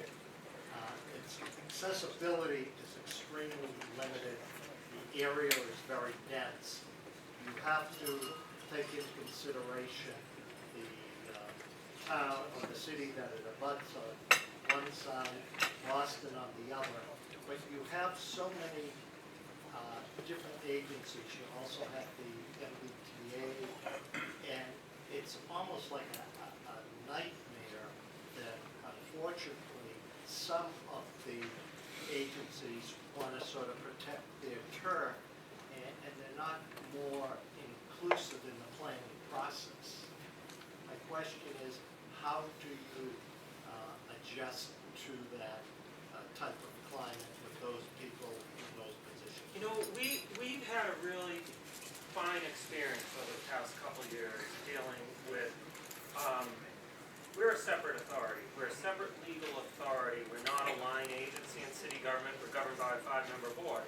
Its accessibility is extremely limited. The area is very dense. You have to take into consideration the town or the city that it abuts on one side, Boston on the other. But you have so many different agencies. You also have the MBTA, and it's almost like a nightmare that unfortunately some of the agencies want to sort of protect their turf, and they're not more inclusive in the planning process. My question is, how do you adjust to that type of climate with those people in those positions? You know, we've had a really fine experience over the past couple of years dealing with, we're a separate authority. We're a separate legal authority. We're not a line agency in city government. We're governed by a 5-member board.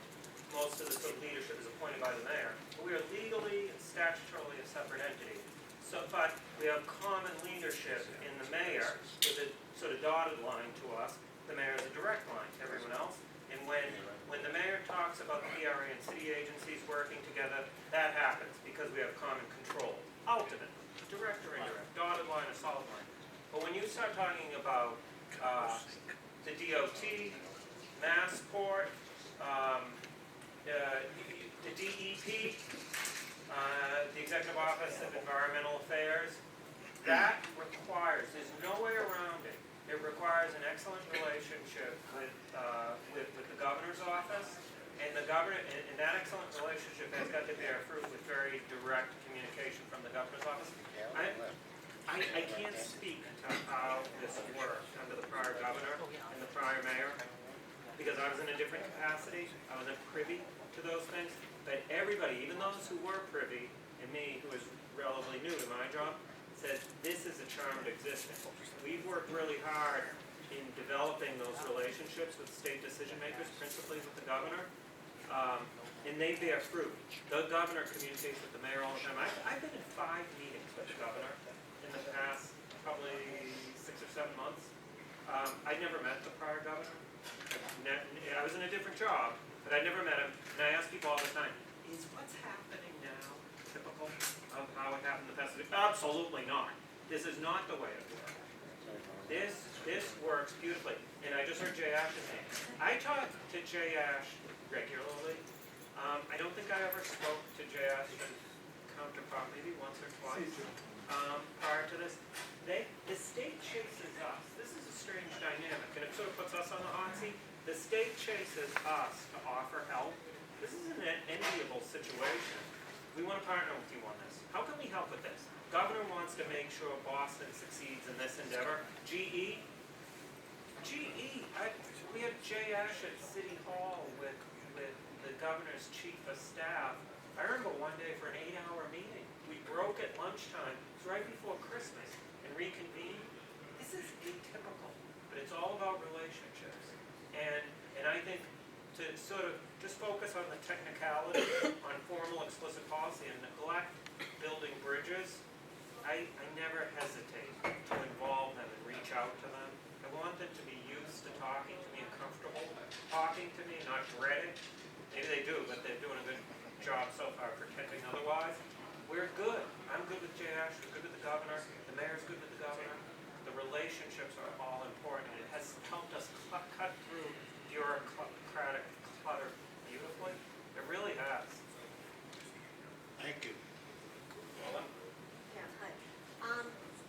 Most of the sort of leadership is appointed by the mayor. But we are legally and statutorily a separate entity. So, but we have common leadership in the mayor with a sort of dotted line to us. The mayor is a direct line to everyone else. And when the mayor talks about the PRA and city agencies working together, that happens because we have common control. Ultimately, direct or indirect, dotted line or solid line. But when you start talking about the DOT, Massport, the DEP, the Executive Office of Environmental Affairs, that requires, there's no way around it. It requires an excellent relationship with the governor's office, and the governor, and that excellent relationship has got to bear fruit with very direct communication from the governor's office. I can't speak to how this worked under the prior governor and the prior mayor, because I was in a different capacity. I wasn't privy to those things. But everybody, even those who were privy, and me, who was relatively new to my job, said this is a charmed existence. We've worked really hard in developing those relationships with state decision makers, principally with the governor, and they bear fruit. The governor communicates with the mayor all the time. I've been in 5 meetings with the governor in the past probably 6 or 7 months. I'd never met the prior governor. I was in a different job, but I'd never met him. And I ask people all the time, is what's happening now typical of how it happened in the past? Absolutely not. This is not the way it works. This works beautifully. And I just heard Jay Ash's name. I talk to Jay Ash regularly. I don't think I ever spoke to Jay Ash's counterpart, maybe once or twice prior to this. The state chases us. This is a strange dynamic, and it sort of puts us on the hot seat. The state chases us to offer help. This is an enviable situation. We want to partner with you on this. How can we help with this? Governor wants to make sure Boston succeeds in this endeavor. GE, we had Jay Ash at City Hall with the governor's chief of staff. I remember one day for an 8-hour meeting. We broke at lunchtime. It was right before Christmas, and reconvened. This is atypical, but it's all about relationships. And I think to sort of just focus on the technicality, on formal explicit policy, and neglect building bridges, I never hesitate to involve them and reach out to them. I want them to be used to talking to me and comfortable talking to me, not dreading. Maybe they do, but they're doing a good job so far pretending otherwise. We're good. I'm good with Jay Ash. We're good with the governor. The mayor's good with the governor. The relationships are all important. It has helped us cut through bureaucratic clutter beautifully. It really has. Thank you. Yeah, hi.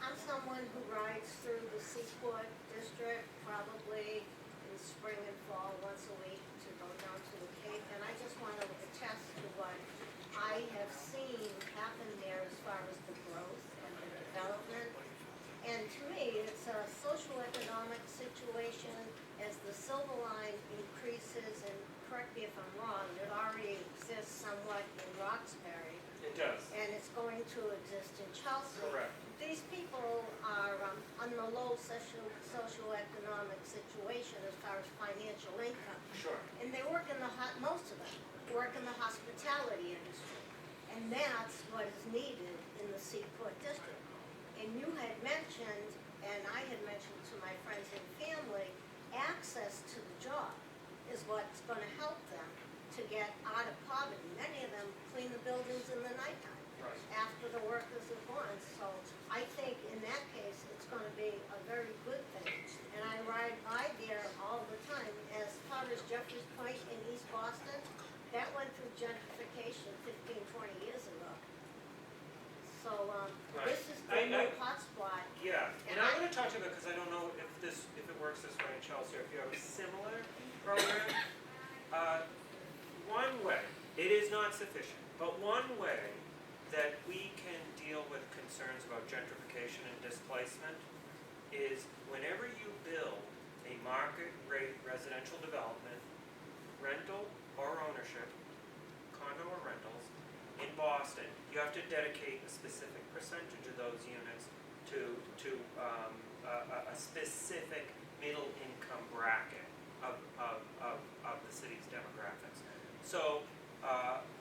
I'm someone who rides through the Seaport District probably in spring and fall once a week to go down to the Cape, and I just want to attest to what I have seen happen there as far as the that's what is needed in the Seaport District. And you had mentioned, and I had mentioned to my friends and family, access to the job is what's gonna help them to get out of poverty. Many of them clean the buildings in the nighttime after the workers are gone. So I think in that case, it's gonna be a very good thing. And I ride by there all the time. As far as Jeffers Point in East Boston, that went through gentrification 15, 20 years ago. So, this is the new hotspot. Yeah, and I'm gonna talk to you about, because I don't know if it works this way in Chelsea, or if you have a similar program. One way, it is not sufficient, but one way that we can deal with concerns about gentrification and displacement is whenever you build a market rate residential development, rental or ownership, condo or rentals, in Boston, you have to dedicate a specific percentage of those units to a specific middle income bracket of the city's demographics. So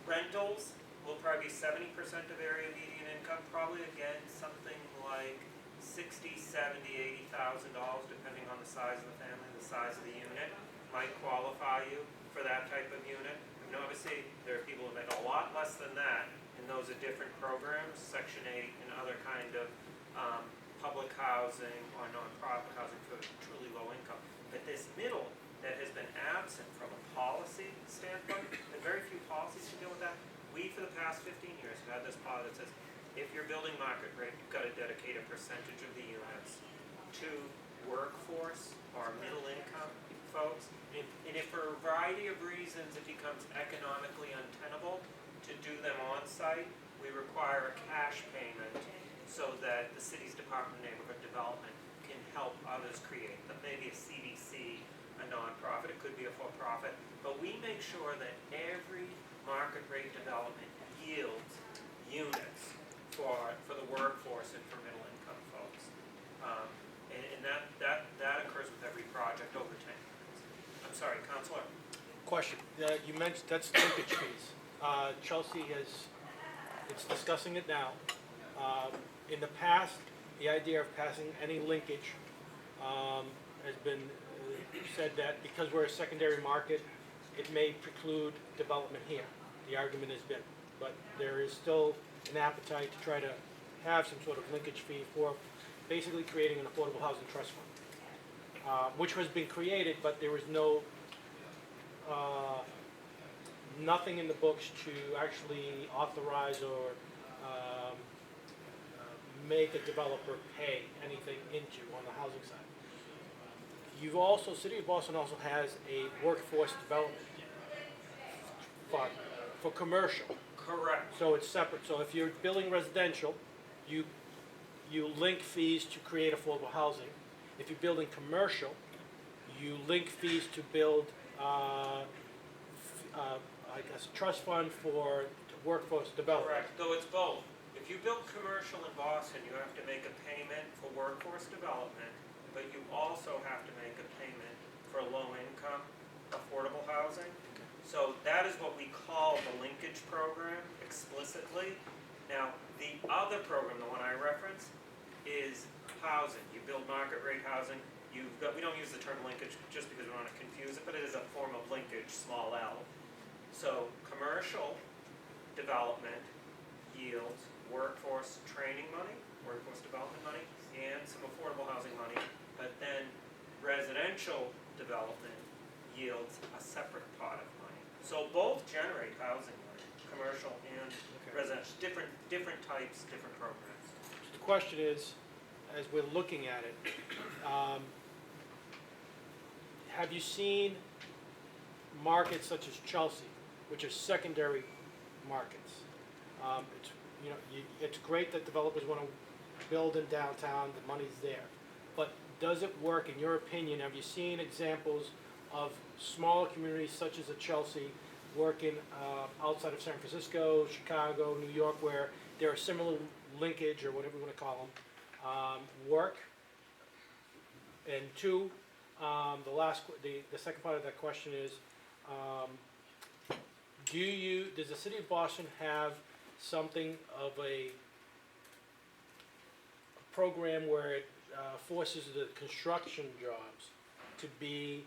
rentals will probably be 70% of area median income, probably again something like $60,000, $70,000, $80,000, depending on the size of the family, the size of the unit, might qualify you for that type of unit. I mean, obviously, there are people who make a lot less than that, and those are different programs, Section 8 and other kind of public housing or nonprofit housing for truly low income. But this middle that has been absent from a policy standpoint, and very few policies can deal with that. We, for the past 15 years, have had this policy that says, if you're building market rate, you've got to dedicate a percentage of the units to workforce or middle income folks. And if for a variety of reasons it becomes economically untenable to do them on site, we require a cash payment so that the city's Department of Neighborhood Development can help others create them. Maybe a CDC, a nonprofit, it could be a for-profit, but we make sure that every market rate development yields units for the workforce and for middle income folks. And that occurs with every project over 10 years. I'm sorry, Councilor. Question, you mentioned, that's linkage fees. Chelsea it's discussing it now. In the past, the idea of passing any linkage has been said that because we're a secondary market, it may preclude development here. The argument has been, but there is still an appetite to try to have some sort of linkage fee for basically creating an affordable housing trust fund, which has been created, but there was nothing in the books to actually authorize or make a developer pay anything into on the housing side. You've also, City of Boston also has a workforce development fund for commercial. Correct. So it's separate. So if you're building residential, you link fees to create affordable housing. If you're building commercial, you link fees to build, I guess, a trust fund for workforce development. Correct, though it's both. If you build commercial in Boston, you have to make a payment for workforce development, but you also have to make a payment for low-income affordable housing. So that is what we call the linkage program explicitly. Now, the other program, the one I referenced, is housing. You build market rate housing. We don't use the term linkage just because we want to confuse it, but it is a form of linkage, small l. So commercial development yields workforce training money, workforce development money, and some affordable housing money, but then residential development yields a separate pot of money. So both generate housing money, commercial and residential, different types, different programs. The question is, as we're looking at it, have you seen markets such as Chelsea, which are secondary markets? It's great that developers want to build in downtown, the money's there. But does it work, in your opinion? Have you seen examples of smaller communities such as a Chelsea working outside of San Francisco, Chicago, New York, where there are similar linkage, or whatever you want to call them, work? And two, the second part of that question is, does the City of Boston have something of a program where it forces the construction jobs to be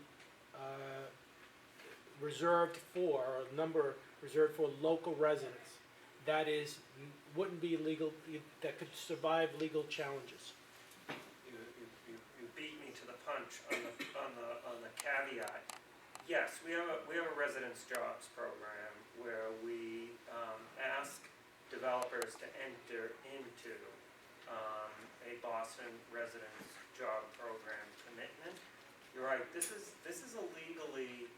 reserved for, or a number reserved for local residents, that is, wouldn't be legal, that could survive legal challenges. You beat me to the punch on the caveat. Yes, we have a residence jobs program where we ask developers to enter into a Boston residence job program commitment. You're right. This is a legally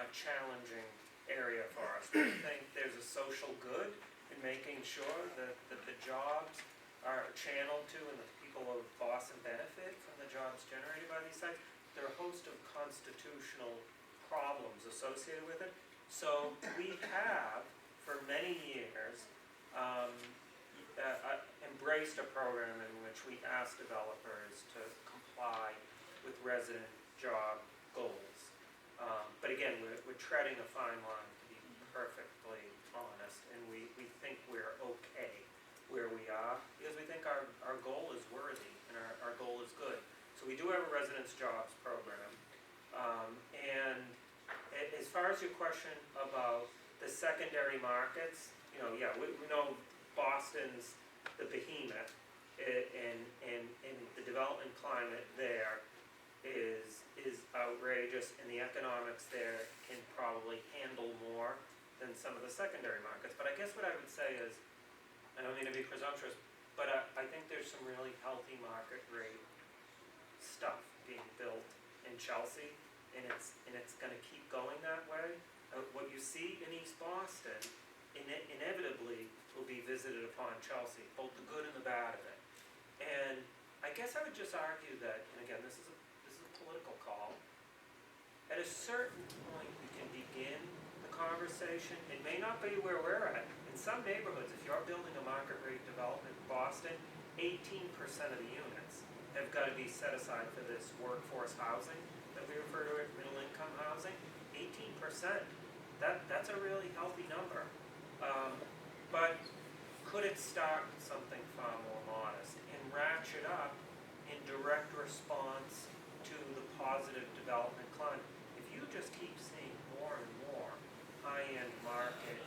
challenging area for us. We think there's a social good in making sure that the jobs are channeled to and the people of Boston benefit from the jobs generated by these sites. There are a host of constitutional problems associated with it. So we have, for many years, embraced a program in which we ask developers to comply with resident job goals. But again, we're treading a fine line, to be perfectly honest, and we think we're okay where we are because we think our goal is worthy and our goal is good. So we do have a residence jobs program. And as far as your question about the secondary markets, yeah, we know Boston's the behemoth, and the development climate there is outrageous, and the economics there can probably handle more than some of the secondary markets. But I guess what I would say is, I don't mean to be presumptuous, but I think there's some really healthy market rate stuff being built in Chelsea, and it's going to keep going that way. What you see in East Boston inevitably will be visited upon Chelsea, both the good and the bad of it. And I guess I would just argue that, and again, this is a political call. At a certain point, we can begin the conversation. It may not be where we're at. In some neighborhoods, if you're building a market rate development in Boston, 18% of the units have got to be set aside for this workforce housing that we refer to as middle income housing. 18%. That's a really healthy number. But could it start with something far more modest and ratchet up in direct response to the positive development climate? If you just keep seeing more and more high-end market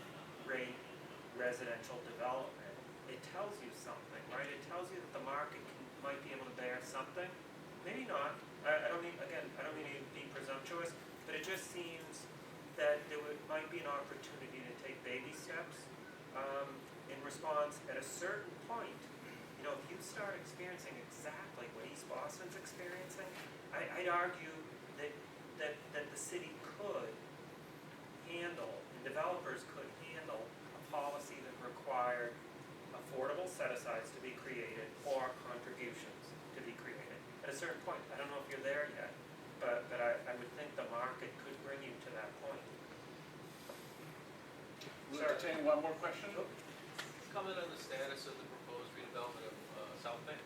rate residential development, it tells you something, right? It tells you that the market might be able to bear something. Maybe not. I don't mean to be presumptuous, but it just seems that there might be an opportunity to take baby steps in response. At a certain point, if you start experiencing exactly what East Boston's experiencing, I'd argue that the city could handle, and developers could handle, a policy that required affordable set-asides to be created or contributions to be created. At a certain point, I don't know if you're there yet, but I would think the market could bring you to that point. We'll entertain one more question. Comment on the status of the proposed redevelopment of South Bay?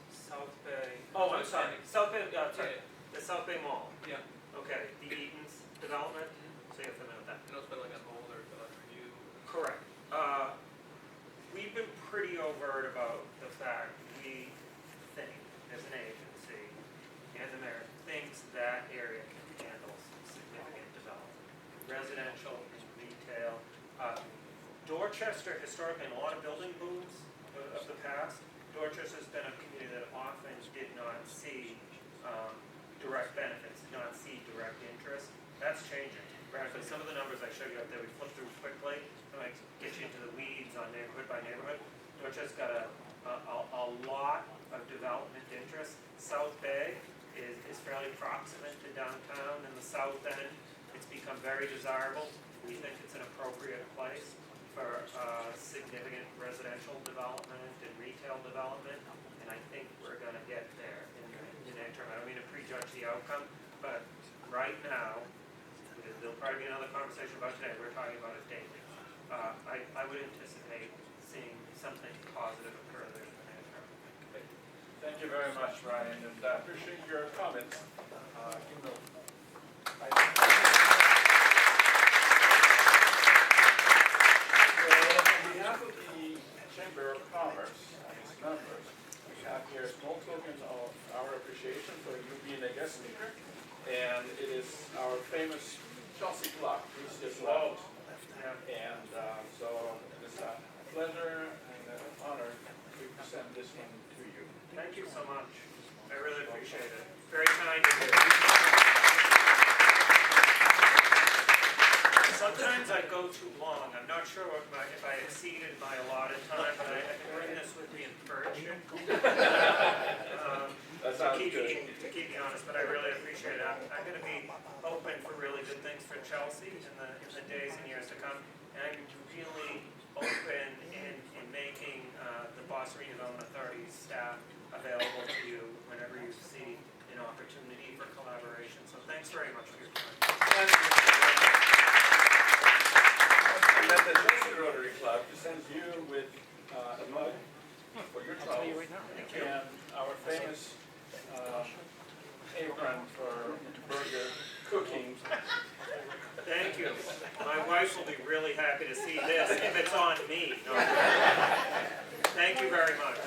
South Bay. Oh, I'm sorry. South Bay. Sorry. The South Bay Mall. Yeah. Okay. The Eaton's development. So you have to know that. I know it's been like on hold or under review. Correct. We've been pretty overt about the fact we think, as an agency, and the mayor thinks that area can handle some significant development, residential and retail. Dorchester, historically, in a lot of building booms of the past, Dorchester's been a community that often did not see direct benefits, did not see direct interest. That's changing. Frankly, some of the numbers I showed you up there, we flipped through quickly. I might get you into the weeds on neighborhood by neighborhood. Dorchester's got a lot of development interest. South Bay is fairly proximate to downtown in the south end. It's become very desirable. We think it's an appropriate place for significant residential development and retail development, and I think we're going to get there in the near term. I don't mean to prejudge the outcome, but right now, there'll probably be another conversation about today. We're talking about it daily. I would anticipate seeing something positive occur there in the near term. Thank you very much, Ryan, and I appreciate your comments. for you being a guest speaker. And it is our famous Chelsea clock, who's just left. And so it is a pleasure and an honor to present this one to you. Thank you so much. I really appreciate it. Very kind of you. Sometimes I go too long. I'm not sure if I exceeded my allotted time, but I can bring this with me and purge it. That sounds good. To keep me honest, but I really appreciate it. I'm going to be hoping for really good things for Chelsea in the days and years to come. And I'm really open in making the Boston Redevelopment Authority staff available to you whenever you see an opportunity for collaboration. So thanks very much for your time. And that the Chelsea Rotary Club presents you with a mug for your trouble. And our famous apron for burger cooking. Thank you. My wife will be really happy to see this if it's on me. No. Thank you very much.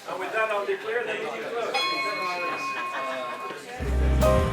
And with that, I'll declare the meeting closed.